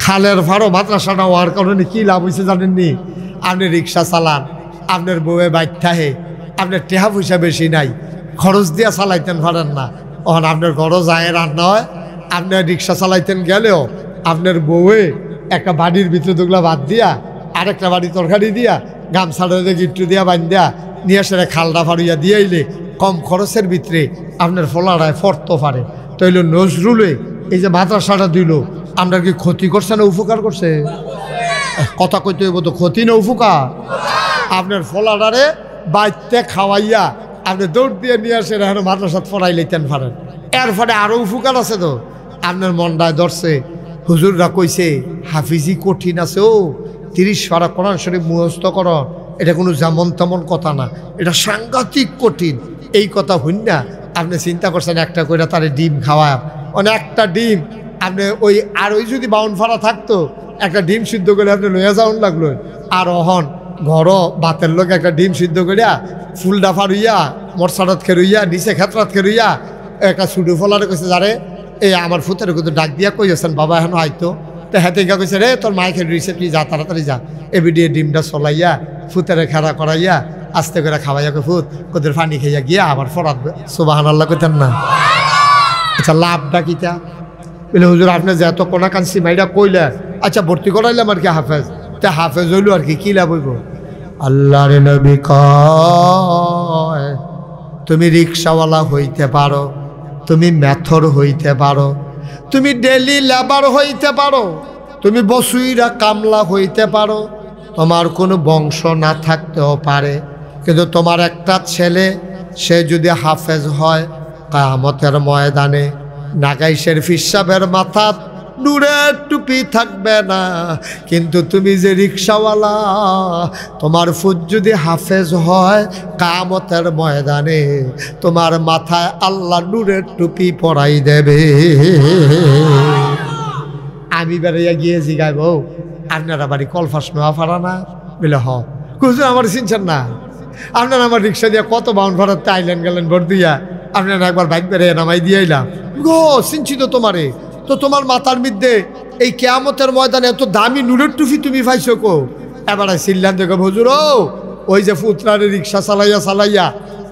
খালের ফাড়ো মাদ্রাসাটা হওয়ার কারণে কি লাভ হয়েছে জানেননি? আপনি রিক্সা চালান, আপনার বউয়ে বাইক থাহে, আপনার টেহা পয়সা বেশি নাই, খরচ দিয়া চালাইতেন পারেন না, তখন আপনার ঘরও যায় রান্না হয়। আপনার রিক্সা চালাইতেন গেলেও আপনার বউয়ে একটা বাড়ির ভিতরে দুগুলা ভাত দিয়া আরেকটা বাড়ি তরকারি দিয়া গামছাটা গিট্টু দিয়া বান্ধা নিয়ে আসে খালটা ফাড়িয়া দিয়াইলে কম খরচের ভিতরে আপনার ফলারায় ফরতে পারে। তাইলে নজরুলে এই যে মাদ্রাসাটা দিল, আমরা কি ক্ষতি করছে না উপকার করছে? কথা কইতে হইব তো, ক্ষতি না উপকার? আপনার ফলাডারে বাইতে খাওয়াইয়া আপনি দৌড় দিয়ে নিয়ে আসেন এখন মাদ্রাসাত ফরাই লইতেন পারেন। এর ফলে আরও উপকার আছে তো। আপনার মনটায় ধরছে হুজুররা কইছে হাফিজি কঠিন আছে, ও 30 পারা কোরআন শরীফ মুখস্থ কর, এটা কোনো যেমন তেমন কথা না, এটা সাংঘাতিক কঠিন। এই কথা হইন না আপনি চিন্তা করছেন একটা করে তারে ডিম খাওয়া, একটা ডিম আপনি ওই আর ওই যদি বাউনফাড়া থাকতো একটা ডিম সিদ্ধ করে আপনি লইয়া যাওয়ান লাগলো। আর অহন ঘরও বাতের লোক একটা ডিম সিদ্ধ করিয়া ফুলডা ফাড়ুইয়া মরসারাত খেরুইয়া নিচে খেতরাত খেরুইয়া একটা ছুটু ফলারে কইছে যারে এই আমার ফুতের কিন্তু ডাক দিয়া কইছেন বাবা এখন হয়তো তো হাতে গা কইছে রে তোর মায় খেয়ে রইছে তুই যা তাড়াতাড়ি যা, এবি দিয়ে ডিমটা চলাইয়া ফুতের খেড়া করাইয়া আস্তে করে খাওয়াইয়া ফুত কোদের পানি খাইয়া গিয়া আবার ফরাত সুবহানাল্লাহ কইতেন না। আচ্ছা লাভটা কিটা বলে হুজুর আপনি যে এত কোনা কানসি মাইরা কইলে আচ্ছা ভর্তি করাইলাম আর কি হাফেজ, তা হাফেজ হইল আর কি লাভ হইব? আল্লাহর নবী কয় তুমি রিক্সাওয়ালা হইতে পারো, তুমি মেথর হইতে পারো, তুমি ডেলি লেবার হইতে পারো, তুমি বসুইরা কামলা হইতে পারো, তোমার কোনো বংশ না থাকতেও পারে, কিন্তু তোমার একটা ছেলে সে যদি হাফেজ হয় কিয়ামতের ময়দানে নাগাইশের ফিসাবের মাথা নূরের টুপি থাকবে না। কিন্তু তুমি যে রিক্সাওয়ালা তোমার ফুট যদি হাফেজ হয় কিয়ামতের ময়দানে তোমার মাথায় আল্লাহ নূরের টুপি পরাই দেবে। আমি বেড়াইয়া গিয়ে জিগাইব আপনারা বাড়ি কলফাস নোয়া ফাড়া না বলে হ কুজুর আমার চিনছেন না, আপনারা আমার রিক্সা দিয়ে কত বাউন্ড ভাড়াতে আইলেন গেলেন ভোট দিয়া, আপনারা একবার বাইক বেড়ে নামাই দিয়ে আইলাম গো চিনছি তো তোমারে, তো তোমার মাথার মধ্যে এই কিয়ামতের ময়দানে এত দামি নূরের টুপি তুমি পাইছো কো? এবার চিল্লান দেখো হুজুর ওই যে ফুতরারে রিক্সা চালাইয়া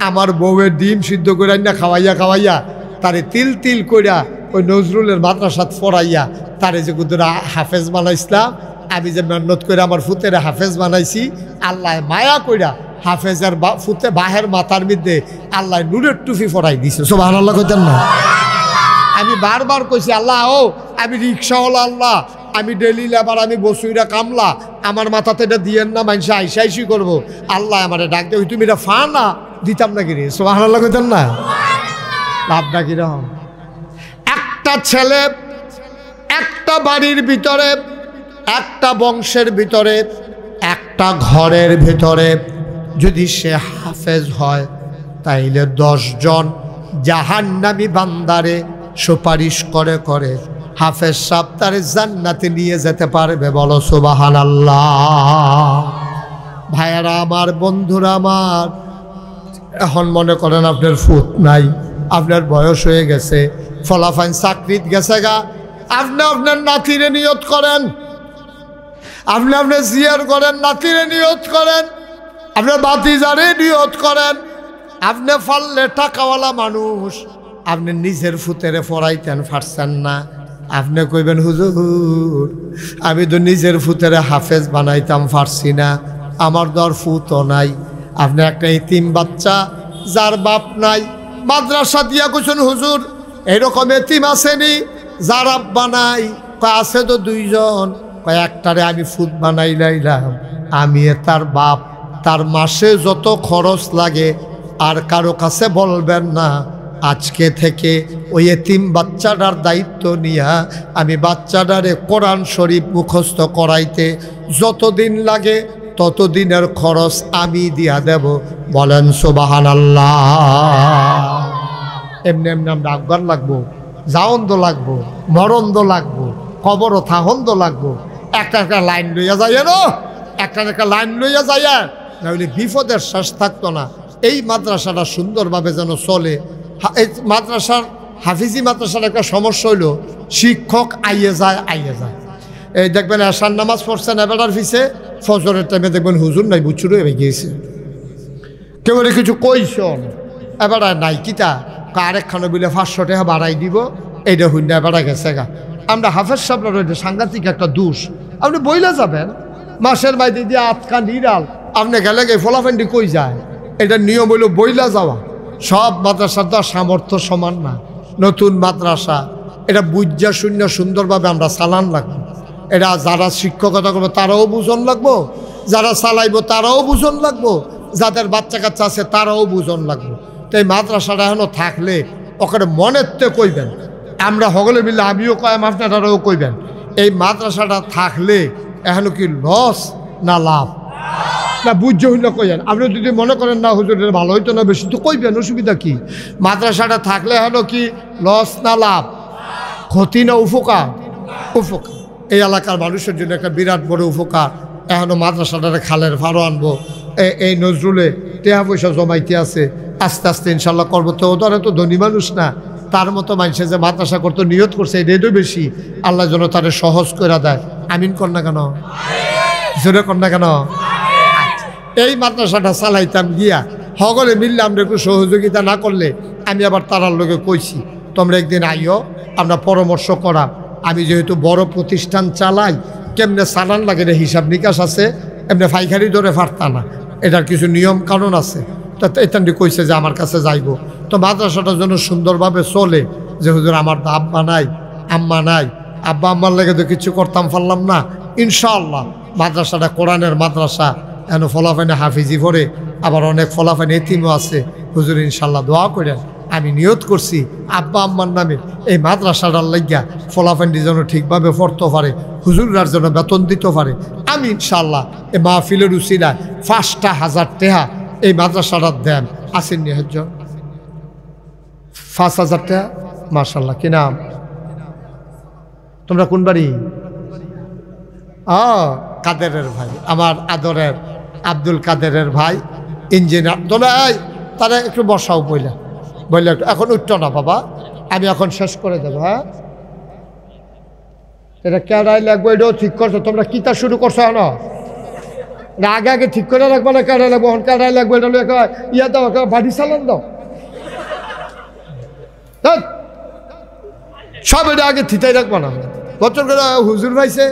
আমার বউয়ের ডিম সিদ্ধ করে না খাওয়াইয়া তারে তিল তিল কইরা ওই নজরুলের মাদ্রাসাত পড়াইয়া তারে যে কুদুরা হাফেজ বানাইছিলাম, আমি যে মেহনত করে আমার ফুতের হাফেজ বানাইছি, আল্লাহ মায়া কইরা হাফেজের ফুতে বাহের মাথার মধ্যে আল্লাহ নূরের টুপি পরাই দিছে। সুবহানাল্লাহ কইতেন না? আমি বারবার কইছি আল্লাহ ও আমি রিক্সাওয়ালা আল্লাহ, আমি ডেলি লেবার, আমি বসুইরা কামলা, আমার মাথাতে এটা দিয়েন না, মানুষ আইসি করবো। আল্লাহ আমার ডাক দেয়, তুমি এটা ফা না দিতাম না কিরে, সুবহানাল্লাহ কইতেন না? লাভটা কিরকম? একটা ছেলে একটা বাড়ির ভিতরে, একটা বংশের ভিতরে, একটা ঘরের ভিতরে যদি সে হাফেজ হয়, তাইলে 10 জন জাহান্নামী বান্দারে সুপারিশ করে করে হাফেজ সাহেব তারে জান্নাতে নিয়ে যেতে পারবে। বলো সুবহানাল্লাহ। ভাইয়ারা আমার, বন্ধুরা আমার, এখন মনে করেন আপনার ফুট নাই, আপনার বয়স হয়ে গেছে, ফলাফাইন চাকরিত গেছে গা, আপনি আপনার নাতিরে নিয়ত করেন, আপনি আপনার জিয়ার করেন, নাতিরে নিয়ত করেন, আপনার বাতিজারে নিয়ত করেন। আপনি ফাললে টাকাওয়ালা মানুষ, আপনি নিজের ফুতেরে পড়াইতেন, পারছেন না। আপনি কইবেন হুজুর আমি তো নিজের ফুতেরে হাফেজ বানাইতাম, পারছি না, আমার দর ফুতও নাই। আপনি একটা ইতিম বাচ্চা যার বাপ নাই, মাদ্রাসা দিয়া কইছেন হুজুর এরকম এতিম আসেনি যার আব্বা নাই? কয় আছে তো 2 জন। কয় একটারে আমি ফুত বানাই লাইলাম, আমি তার বাপ, তার মাসে যত খরচ লাগে আর কারো কাছে বলবেন না। আজকে থেকে ওই এতিম বাচ্চাটার দায়িত্ব নিয়া আমি বাচ্চাটারে কোরআন শরীফ মুখস্থ করাইতে যতদিন লাগে ততদিনের খরচ আমি দিয়া দেব। বলেন সুবহানাল্লাহ। এমনি এমনি আমরা আফগান লাগবো, জাওন্দ লাগবো, মরন্দ লাগবো, কবরও থাহন্দ লাগবো। একটা একটা লাইন লইয়া যাইয়া না, একটা একটা লাইন লইয়া যাইয়া, নাহলে বিপদের শেষ থাকতো না। এই মাদ্রাসাটা সুন্দরভাবে যেন চলে। এই মাদ্রাসার, হাফিজি মাদ্রাসার একটা সমস্যা হইল শিক্ষক আইয়ে যায়। এই দেখবেন আশার নামাজ পড়ছেন এবার ফিসে, ফজরের টাইমে দেখবেন হুজুর নাই, বুচুর হয়ে গিয়েছে, কেউ কিছু কইস এবার নাই কিতা আরেকখানে বলে 500 টাকা বাড়াই দিব, এইটা হইনা এবার গেছে গা। আমরা হাফেজ সাহেবরা এটা সাংঘাতিক একটা দোষ। আপনি বইলা যাবেন মাসের বাইরে দিয়ে আটকা নিরাল, আপনি গেলে গে ফলাফেন্ডি কই যায়। এটা নিয়ম হইল বইলা যাওয়া। সব মাদ্রাসার তো সামর্থ্য সমান না। নতুন মাদ্রাসা, এটা বুঝা শূন্য সুন্দরভাবে আমরা চালান লাগবো। এটা যারা শিক্ষকতা করবো তারাও বুঝন লাগবো, যারা চালাইবো তারাও বুঝন লাগবো, যাদের বাচ্চা কাচ্চা আছে তারাও বুঝন লাগবো। তো এই মাদ্রাসাটা এখনো থাকলে ওখানে মনের তে কইবেন, আমরা সকলে মিলে, আমিও কয়াম আপনারাও কইবেন, এই মাদ্রাসাটা থাকলে এখনো কি লস না লাভ? না বুঝতে হইলে কইবেন। আপনি যদি মনে করেন না হুজুর ভালো হইতো না বেশি, তো কইবেন, অসুবিধা কি? মাদ্রাসাটা থাকলে এখনো কি লস না লাভ? ক্ষতি না উপকার? উপকার। এই এলাকার মানুষের জন্য একটা বিরাট বড় উপকার। এখনো মাদ্রাসাটারে খালের ফারো আনবো। এই নজরুলে টেহা পয়সা জমাইতে আছে, আস্তে আস্তে ইনশাল্লাহ করবো। তো ওদের তো ধনী মানুষ না, তার মতো মানুষে যে মাদ্রাসা করতে নিয়ত করছে এটাই বেশি। আল্লাহ যেন তারে সহজ করে দেয়। আমিন কর না কেন? জোরে কর না কেন? এই মাদ্রাসাটা চালাইতাম গিয়া সকলে মিললে আমরা একটু সহযোগিতা না করলে, আমি আবার তারার লোকে কইছি তোমরা একদিন আইও, আমরা পরামর্শ করা। আমি যেহেতু বড় প্রতিষ্ঠান চালাই, কেমনে চালান লাগে এটা হিসাব নিকাশ আছে, এমনি ফাইখারি ধরে ফারতা না, এটার কিছু নিয়ম কানুন আছে। তো এতান্ডি কইছে যে আমার কাছে যাইব। তো মাদ্রাসাটার জন্য সুন্দরভাবে চলে, যে হুজুর আমার তো আব্বা নাই, আম্মা নাই, আব্বা আম্মার লেগে তো কিছু করতাম পারলাম না। ইনশাআল্লাহ মাদ্রাসাটা কোরআনের মাদ্রাসা, এন ফলাফাইনে হাফিজি পড়ে, আবার অনেক ফলাফাইনে এতিমও আছে। হুজুর ইনশাল্লাহ দোয়া করেন। আমি নিয়ত করছি আব্বা আম্মার নামে এই মাদ্রাসাটার লাগিয়া ফলাফাইনটি যেন ঠিকভাবে পড়তে পারে, হুজুরার জন্য বেতন দিতে পারে। আমি ইনশাল্লাহ এই মাহফিলের উসিলায় 5,000 টাকা এই মাদ্রাসাটার দেন। আসেন নি হজ্জ 5,000 টাকা? মাশাল্লাহ। কি নাম? তোমরা কোন বাড়ি? কাদেরের ভাই, আমার আদরের আব্দুল কাদেরের ভাই, ইঞ্জিনিয়ার। তোমরা তারা একটু বসাও বইলে একটু, এখন উঠত না বাবা, আমি এখন শেষ করে দেবো। হ্যাঁ, এটা কেডাই লাগবো এটাও ঠিক করছো তোমরা? কিতা শুরু করছো না? আগে আগে ঠিক করে রাখবো না, কেডাই লাগবো, এখন কেডাই লাগবো এটা ইয়া দাও, বাড়ি চালান দাও সব, এটা আগে থিতাই রাখবো না। বছর করে হুজুর ভাইছে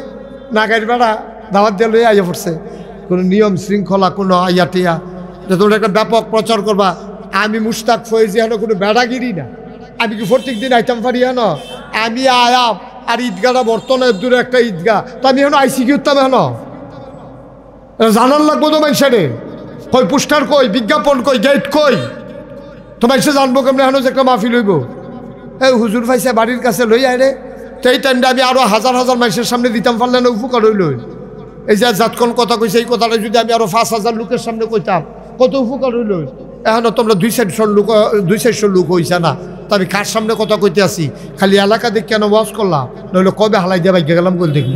নাগাইর বেড়া দাওয়াত দিয়ে লইয়া আইয়া পড়ছে, কোনো নিয়ম শৃঙ্খলা কোনো আইয়া টিয়া যে তোমরা একটা ব্যাপক প্রচার করবা। আমি মুশতাক ফয়েজি হলো কোনো বেড়াগিরি না, আমি কি প্রত্যেক দিন আইতাম পারি না? আমি আয়াম আর ঈদগাহটা বর্তমানের দূরে একটা ঈদগাহ, তো আমি এখন আইসি কি উঠতাম এখন জানার লাগবো তো মানুষের কই পোস্টার কই বিজ্ঞাপন কই গেট কই তো মানুষে জানবো কেমন এখন যে একটা মাহফিল হইব। এই হুজুর ভাইসা বাড়ির কাছে লই আয় রে, তো এই টাইমটা আমি আরো হাজার হাজার মানুষের সামনে দিতাম পারলে না উপকার হইল। এই যে যতক্ষণ কথা কইছে এই কথাটা যদি আমি আরো 5,000 লোকের সামনে কইতাম কত উপকার হইল। এখনো তোমরা 200 লোক হইছে না, তো আমি কার সামনে কথা কইতে আসি? খালি এলাকা দেখে কেন ওয়াজ করলাম, নইলে কবে হালাই দিয়ে বাইকে গেলাম বলে দেখি।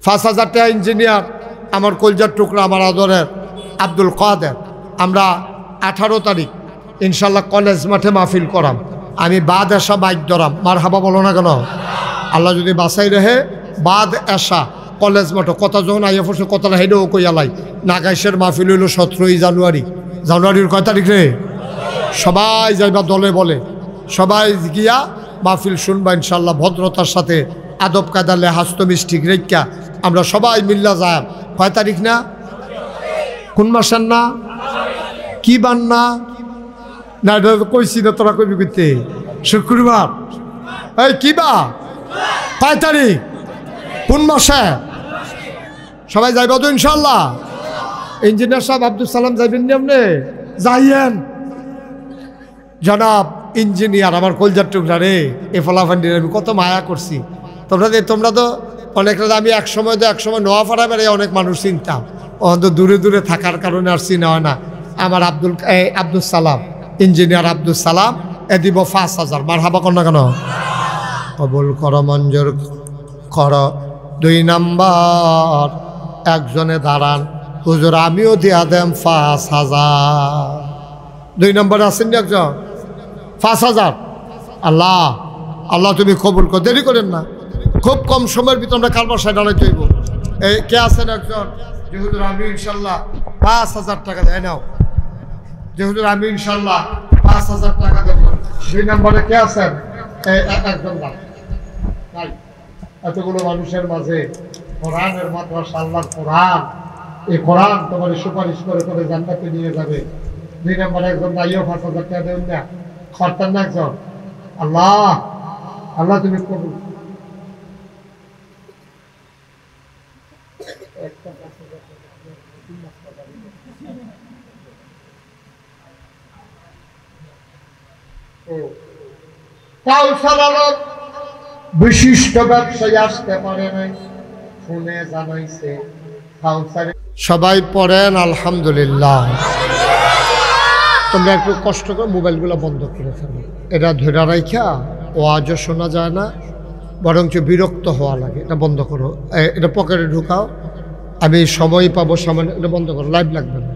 5,000 টাকা ইঞ্জিনিয়ার আমার কলজার টুকরা আমার আদরের আব্দুল কাদের, আমরা 18 তারিখ ইনশাল্লাহ কলেজ মাঠে মাহফিল করাম। আমি বাদ এসা বাইক ধরাম, মার হাবা বলো না কেন? আল্লাহ যদি বাসাই রহে বাদ এসা কলেজ মাঠে কথা যখন আইয়া পড়ছে কথাটা হেডেও কইয়ালাই। নাগাইশের মাহফিল হইল 17 জানুয়ারি। জানুয়ারির কয় তারিখ রে? সবাই যাইবা দলে বলে, সবাই গিয়া মাহফিল শুনবা ইনশাল্লাহ ভদ্রতার সাথে আদব কায়দা লেহাজ মিষ্টি রেখা আমরা সবাই মিল্লা যাই। কয় তারিখ না? কোন মাসের না? কি বান না? না এটা কইছি না, তোরা কইবি করতে শুক্রবার। এই কি বা? কয় তারিখ? কোন মাসে? সবাই যাইবা তো ইনশাল্লাহ? ইঞ্জিনিয়ার সাহেব আব্দুল সালাম যাইবেন নি আপনি? যাইয়েন। জনাব ইঞ্জিনিয়ার আমার কলজার টুকরা রে, এ ফলাফান্ডির আমি কত মায়া করছি। তোমরা তো অনেক, আমি এক সময় নোয়াপাড়া বেড়ে অনেক মানুষ চিনতাম, অন্ত দূরে দূরে থাকার কারণে আর চিনা হয় না। আমার আব্দুল সালাম ইঞ্জিনিয়ার আব্দুল সালাম এ দিব 5,000। মার হাবা কর না কেন? কবুল কর, মঞ্জুর কর। 2 নাম্বার একজনে দাঁড়ান, হুজুর আমিও দিয়া দেম 5,000। 2 নম্বরে আসেন একজন 5,000। আল্লাহ আল্লাহ তুমি কবুল কর, দেরি করেন না, খুব কম সময়ের ভিতরে আমরা কারবার সাইড আনাইতে হইব। এই কে আছেন একজন যে হুজুর আমি ইনশাল্লাহ 5,000 টাকা দেয় নাও, যে হুজুর আমি ইনশাল্লাহ 5,000 টাকা দেব। 2 নম্বরে কে আছেন? একজন না ভাই, এতগুলো মানুষের মাঝে কোরআনের মাদ্রাসা, আল্লাহর কোরআন, এই কোরআন তোমার সুপারিশ করে করে জান্নাতে নিয়ে যাবে। 2 নম্বরে একজন দাইও 5,000 টাকা দেবেন না, খরতার না একজন। আল্লাহ আল্লাহ তুমি কবুল। বিশিষ্ট ব্যবসায়ী আসতে পারে নাই, ফোনে জানাইছে। সবাই পড়েন আলহামদুলিল্লাহ। তোমরা একটু কষ্ট করে মোবাইলগুলো বন্ধ করে ফেলো, এটা ধরে রাখা ওয়াজও শোনা যায় না, বরঞ্চ বিরক্ত হওয়া লাগে। এটা বন্ধ করো, এটা পকেটে ঢুকাও। আমি সময় পাবো সামান্য, এটা বন্ধ করো, লাইভ লাগবে না।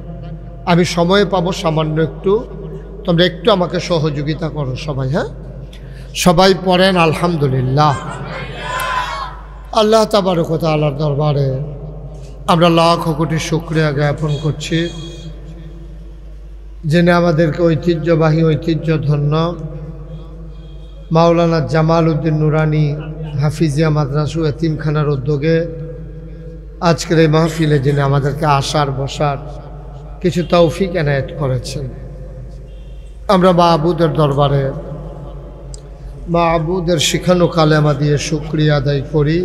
আমি সময় পাবো সামান্য একটু, তোমরা একটু আমাকে সহযোগিতা করো সবাই। হ্যাঁ, সবাই পড়েন আলহামদুলিল্লাহ। আল্লাহ তাবারক ওয়া তাআলার দরবারে আমরা লাখ কোটি শুকরিয়া জ্ঞাপন করছি, যিনি আমাদেরকে ঐতিহ্যবাহী ঐতিহ্যধন্য মাওলানা জামাল উদ্দিন নুরানি হাফিজিয়া মাদ্রাসা এতিমখানার উদ্যোগে আজকের এই মাহফিলে যিনি আমাদেরকে আসার বসার কিছু তৌফিক এনায়েত করেছেন। আমরা মাহবুদের দরবারে মাহবুদের শিখানো কালেমা দিয়ে শুকরিয়া আদায় করি।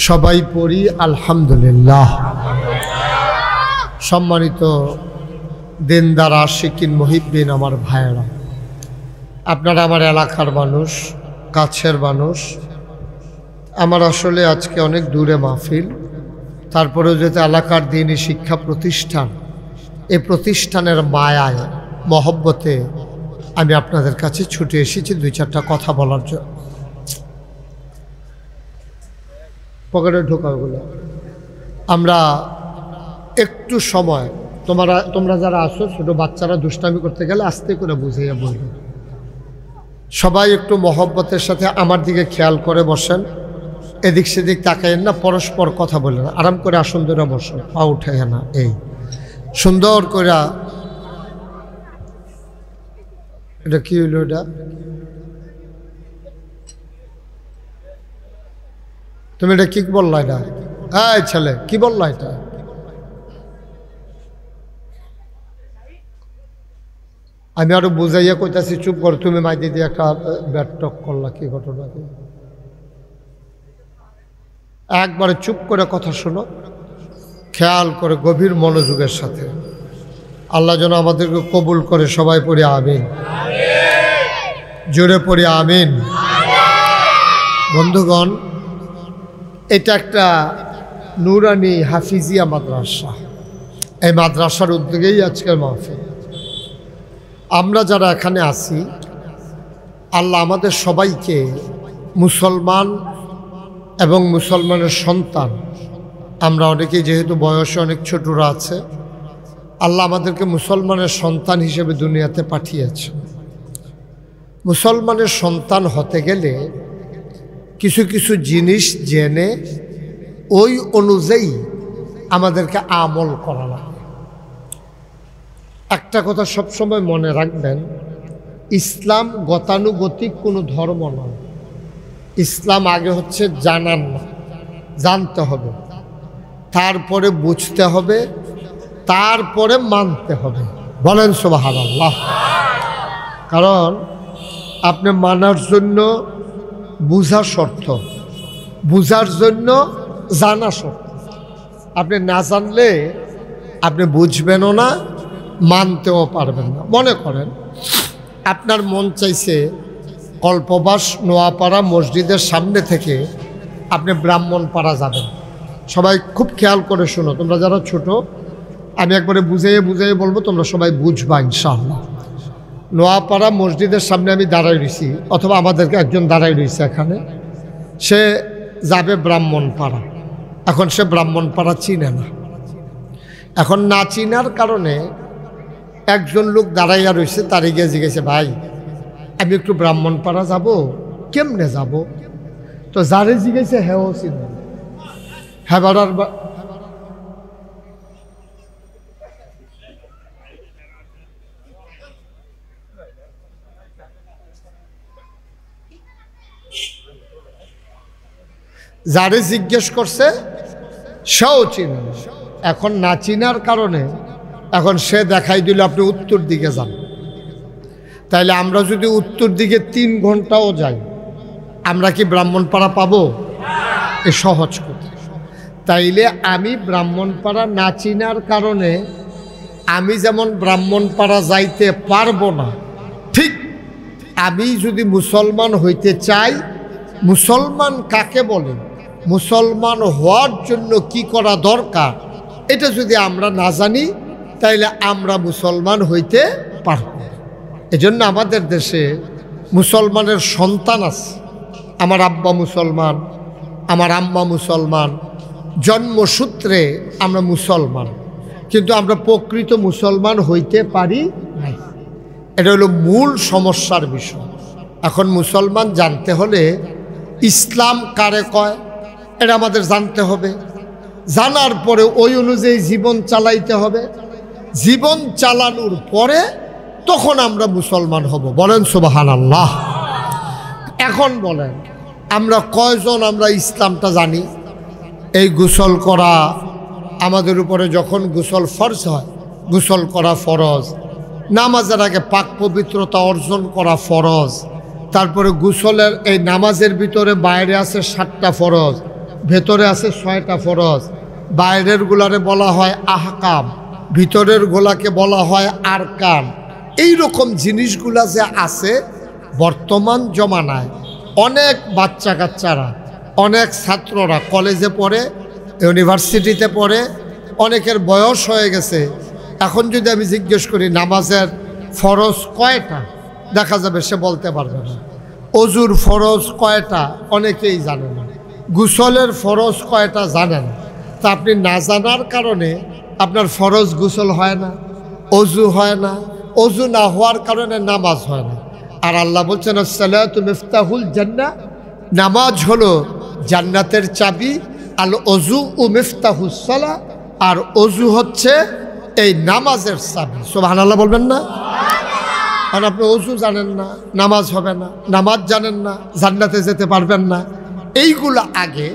সবাই পড়ি আলহামদুলিল্লাহ। সম্মানিত দিনদার আশিকিন মুহিব্বিন আমার ভাইয়েরা, আপনারা আমার এলাকার মানুষ, কাছের মানুষ। আমার আসলে আজকে অনেক দূরে মাহফিল, তারপরেও যেহেতু এলাকার দিনই শিক্ষা প্রতিষ্ঠান, এই প্রতিষ্ঠানের মায়ায় মহব্বতে আমি আপনাদের কাছে ছুটে এসেছি 2-4টা কথা বলার জন্য। পকেটে ঢোকাগুলো আমরা একটু সময়, তোমরা যারা আসো, ছোটো বাচ্চারা দুষ্টামি করতে গেলে আস্তে করে বুঝিয়ে বলবে। সবাই একটু মহব্বতের সাথে আমার দিকে খেয়াল করে বসেন, এদিক সেদিক তাকাইয়েন না, পরস্পর কথা বলে না, আরাম করে আসন ধরে বসেন, পা উঠে না, এই সুন্দর করে। এটা কি হইল? এটা তুমি এটা কি বললা? এটা হ্যাঁ ছেলে কি বললা? এটা আমি আরো বুঝাইয়া কইতাছি চুপ কর, তুমি মাইদি দিয়ে একটা ব্যাটটক করলা, কি ঘটনা? একবারে চুপ করে কথা শোনো, খেয়াল করে গভীর মনোযোগের সাথে। আল্লাহ যেন আমাদেরকে কবুল করে। সবাই পড়ি আমিন, জোরে পড়ি আমিন। বন্ধুগণ, এটা একটা নুরানি হাফিজিয়া মাদ্রাসা। এই মাদ্রাসার উদ্যোগেই আজকের মাহফিল। আমরা যারা এখানে আছি, আল্লাহ আমাদের সবাইকে মুসলমান এবং মুসলমানের সন্তান, আমরা অনেকেই যেহেতু বয়সে অনেক ছোটরা আছে, আল্লাহ আমাদেরকে মুসলমানের সন্তান হিসেবে দুনিয়াতে পাঠিয়েছে। মুসলমানের সন্তান হতে গেলে কিছু কিছু জিনিস জেনে ওই অনুযায়ী আমাদেরকে আমল করা লাগে। একটা কথা সবসময় মনে রাখবেন, ইসলাম গতানুগতিক কোনো ধর্ম নয়। ইসলাম আগে হচ্ছে জানার না, জানতে হবে, তারপরে বুঝতে হবে, তারপরে মানতে হবে। বলেন সুবহানাল্লাহ। কারণ আপনি মানার জন্য বুঝা শর্ত, বুঝার জন্য জানা শর্ত। আপনি না জানলে আপনি বুঝবেনও না, মানতেও পারবেন না। মনে করেন আপনার মন চাইছে কল্পবাস নোয়াপাড়া মসজিদের সামনে থেকে আপনি ব্রাহ্মণপাড়া যাবেন। সবাই খুব খেয়াল করে শোনো, তোমরা যারা ছোট, আমি একবারে বুঝাইয়ে বুঝাইয়ে বলবো, তোমরা সবাই বুঝবা ইনশাআল্লাহ। নোয়াপাড়া মসজিদের সামনে আমি দাঁড়াই রয়েছি, অথবা আমাদেরকে একজন দাঁড়াই রয়েছে এখানে, সে যাবে ব্রাহ্মণপাড়া। এখন সে ব্রাহ্মণপাড়া চিনে না। এখন না চিনার কারণে একজন লোক দাঁড়াইয়া রয়েছে, তারে গিয়ে জিজ্ঞেসে, ভাই আমি একটু ব্রাহ্মণপাড়া যাব, কেমনে যাব? তো যারে জিজ্ঞেসে হেও চিনে, হ্যাঁ বাড়ার যারে জিজ্ঞেস করছে সেও চিনে না। এখন না চিনার কারণে এখন সে দেখাই দিল আপনি উত্তর দিকে যান। তাইলে আমরা যদি উত্তর দিকে 3 ঘন্টাও যাই, আমরা কি ব্রাহ্মণপাড়া পাবো? এ সহজ কথা। তাইলে আমি ব্রাহ্মণপাড়া না চিনার কারণে আমি যেমন ব্রাহ্মণপাড়া যাইতে পারবো না, ঠিক আমি যদি মুসলমান হইতে চাই, মুসলমান কাকে বলে, মুসলমান হওয়ার জন্য কি করা দরকার, এটা যদি আমরা না জানি, তাইলে আমরা মুসলমান হইতে পারব না। এজন্য আমাদের দেশে মুসলমানের সন্তান আছে। আমার আব্বা মুসলমান, আমার আম্মা মুসলমান, জন্মসূত্রে আমরা মুসলমান, কিন্তু আমরা প্রকৃত মুসলমান হইতে পারি নাই। এটা হলো মূল সমস্যার বিষয়। এখন মুসলমান জানতে হলে ইসলাম কারে কয় এটা আমাদের জানতে হবে। জানার পরে ওই অনুযায়ী জীবন চালাইতে হবে। জীবন চালানোর পরে তখন আমরা মুসলমান হব। বলেন সুবহানাল্লাহ। এখন বলেন আমরা কয়জন আমরা ইসলামটা জানি? এই গোসল করা আমাদের উপরে, যখন গোসল ফরজ হয়, গোসল করা ফরজ। নামাজের আগে পাক পবিত্রতা অর্জন করা ফরজ। তারপরে গোসলের এই নামাজের ভিতরে বাইরে আছে 7টা ফরজ, ভেতরে আছে 6টা ফরজ। বাইরের গুলারে বলা হয় আহকাম, ভিতরের গোলাকে বলা হয় আরকান। এই রকম জিনিসগুলা যে আছে, বর্তমান জমানায় অনেক বাচ্চা কাচ্চারা, অনেক ছাত্ররা কলেজে পড়ে, ইউনিভার্সিটিতে পড়ে, অনেকের বয়স হয়ে গেছে। এখন যদি আমি জিজ্ঞেস করি নামাজের ফরজ কয়টা, দেখা যাবে সে বলতে পারবে না। অজুর ফরজ কয়টা অনেকেই জানে না। গোসলের ফরজ কয়টা জানে না। তা আপনি না জানার কারণে আপনার ফরজ গোসল হয় না, অজু হয় না, অজু না হওয়ার কারণে নামাজ হয় না। আর আল্লাহ বলছেন আসসালাতু মিফতাহুল জান্নাহ, নামাজ হলো জান্নাতের চাবি। আল অজু ও মিফতাহুস সালাহ, আর অজু হচ্ছে এই নামাজের চাবি। সুবহানাল্লাহ বলবেন না? আর আপনি অজু জানেন না, নামাজ হবে না। নামাজ জানেন না, জান্নাতে যেতে পারবেন না। এইগুলো আগে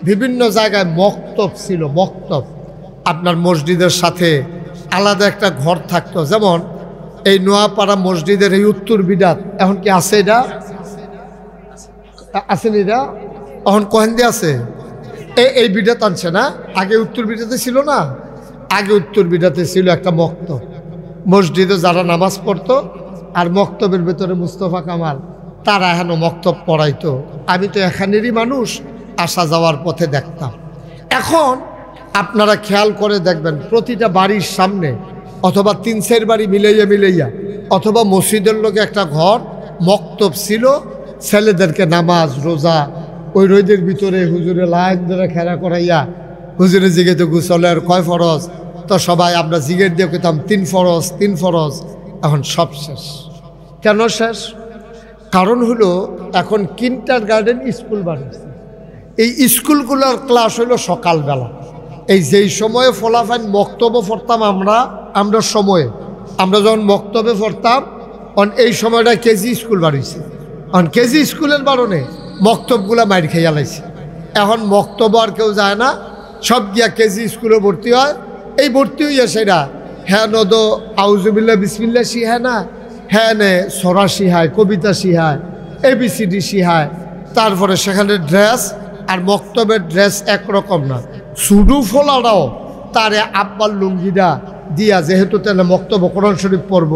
বিভিন্ন জায়গায় মক্তব ছিল। মক্তব আপনার মসজিদের সাথে আলাদা একটা ঘর থাকতো। যেমন এই নোয়াপাড়া মসজিদের এই উত্তর বিদাত এখন কি আছে? এটা আছেন? এটা এখন কহেন দিয়ে আছে এই বিদাত আনছে না? আগে উত্তর বিদাতে ছিল না? আগে উত্তর বিদাতে ছিল একটা মক্তব, মসজিদে যারা নামাজ পড়তো আর মক্তবের ভেতরে মুস্তফা কামাল তারা এখনো মক্তব পড়াইতো। আমি তো এখানেরই মানুষ, আসা যাওয়ার পথে দেখতাম। এখন আপনারা খেয়াল করে দেখবেন প্রতিটা বাড়ির সামনে অথবা 3-4 বাড়ি মিলাইয়া অথবা মসজিদের লোকে একটা ঘর মক্তব ছিল। ছেলেদেরকে নামাজ রোজা ওই রোদের ভিতরে হুজুরে লাইন ধরে খেলা করাইয়া হুজুরে জিগে তো গোসলের কয় ফরজ, তো সবাই আমরা জিগের দিয়ে কইতাম 3 ফরজ 3 ফরজ। এখন সব শেষ। কেন শেষ? কারণ হলো এখন কিন্ডারগার্টেন স্কুল বানিয়েছে। এই স্কুলগুলোর ক্লাস হলো সকালবেলা। এই যেই সময়ে ফলাফাইন মক্তবে পড়তাম আমরা সময়ে আমরা যখন মক্তবে পড়তাম এই সময়টা কেজি স্কুল বাড়িয়েছে। এখন কেজি স্কুলের বারণে মক্তবগুলা মাইর খেয়ে লাইছে। এখন মক্তব আর কেউ যায় না, সব গিয়া কেজি স্কুলে ভর্তি হয়। এই ভর্তি হইয়া সেটা হ্যাঁ নদ আউজুবিল্লা বিসমিল্লা শিহায় না, হ্যাঁ নে সরা শিহায়, কবিতা শিহায়, ABCD শিহায়। তারপরে সেখানে ড্রেস আর মক্তবের ড্রেস একরকম না। সুডু ফোলাটাও তারে আব্বার লুঙ্গিটা দিয়া, যেহেতু তাহলে মক্তব কোরআন শরীফ পড়ব,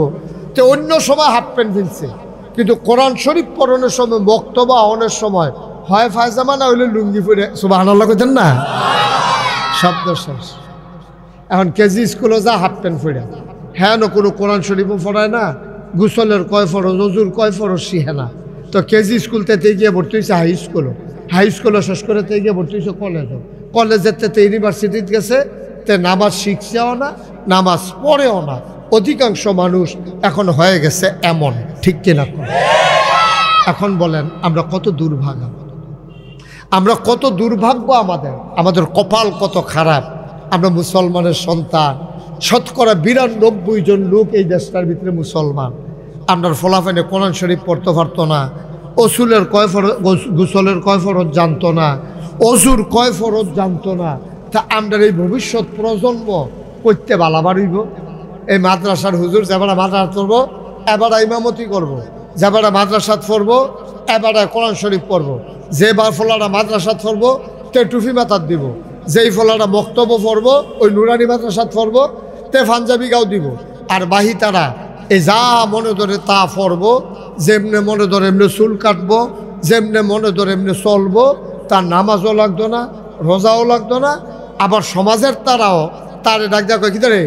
তো অন্য সময় হাফ প্যান্ট ফেলছে, কিন্তু কোরআন শরীফ পড়ানোর সময় মক্তব আহনের সময় হয় ফায়জামা না হইলে লুঙ্গি পরে। সুবহানাল্লাহ কইতেন না? শব্দ শেষ। এখন কেজি স্কুলে যা হাফ প্যান্ট পড়া, হ্যাঁ না কোনো কোরআন শরীফও পড়ায় না, গোসলের কয় ফরজ অজুর কয় ফরজ শিখে না। তো কেজি স্কুলতে গিয়ে ভর্তি হয়েছে হাই স্কুলে শেষ করে গিয়ে ভর্তি হয়েছে কলেজের ইউনিভার্সিটিতে গেছে, তে নামাজ শিখছেও না নামাজ পড়েও না। অধিকাংশ মানুষ এখন হয়ে গেছে এমন, ঠিক কিনা? এখন বলেন আমরা কত দুর্ভাগা, আমরা কত দুর্ভাগ্য, আমাদের কপাল কত খারাপ। আমরা মুসলমানের সন্তান, শতকরা 92 জন লোক এই দেশটার ভিতরে মুসলমান। আপনার ফলাফাইনে কোরআন শরীফ পড়তে পারতো না, গোসলের কয় ফরজ জানতো না, অজুর কয় ফরজ জানতো না। তা আমরা এই ভবিষ্যৎ প্রজন্ম করতে বালাবার হইব। এই মাদ্রাসার হুজুর যাবারা মাদ্রাসা পড়বো, এবারে ইমামতি করব, যাবারা মাদ্রাসাত পড়বো, এবারে কোরআন শরীফ পড়বো। যে ফলাটা মাদ্রাসাত পড়বো তে টুফি মাথাত দিব, যেই ফলাটা মক্তব্য পড়বো ওই নুরানি মাদ্রাসাত পড়বো, তে পাঞ্জাবি গাও দিব। আর বাহি তারা এই যা মনে ধরে তা পড়বো, যেমনে মনে ধরে এমনি চুল কাটবো, যেমনে মনে ধরে এমনি চলবো। তার নামাজও লাগতো না, রোজাও লাগতো না। আবার সমাজের তারাও তারে ডাক দেওয়া কয় কি ধরে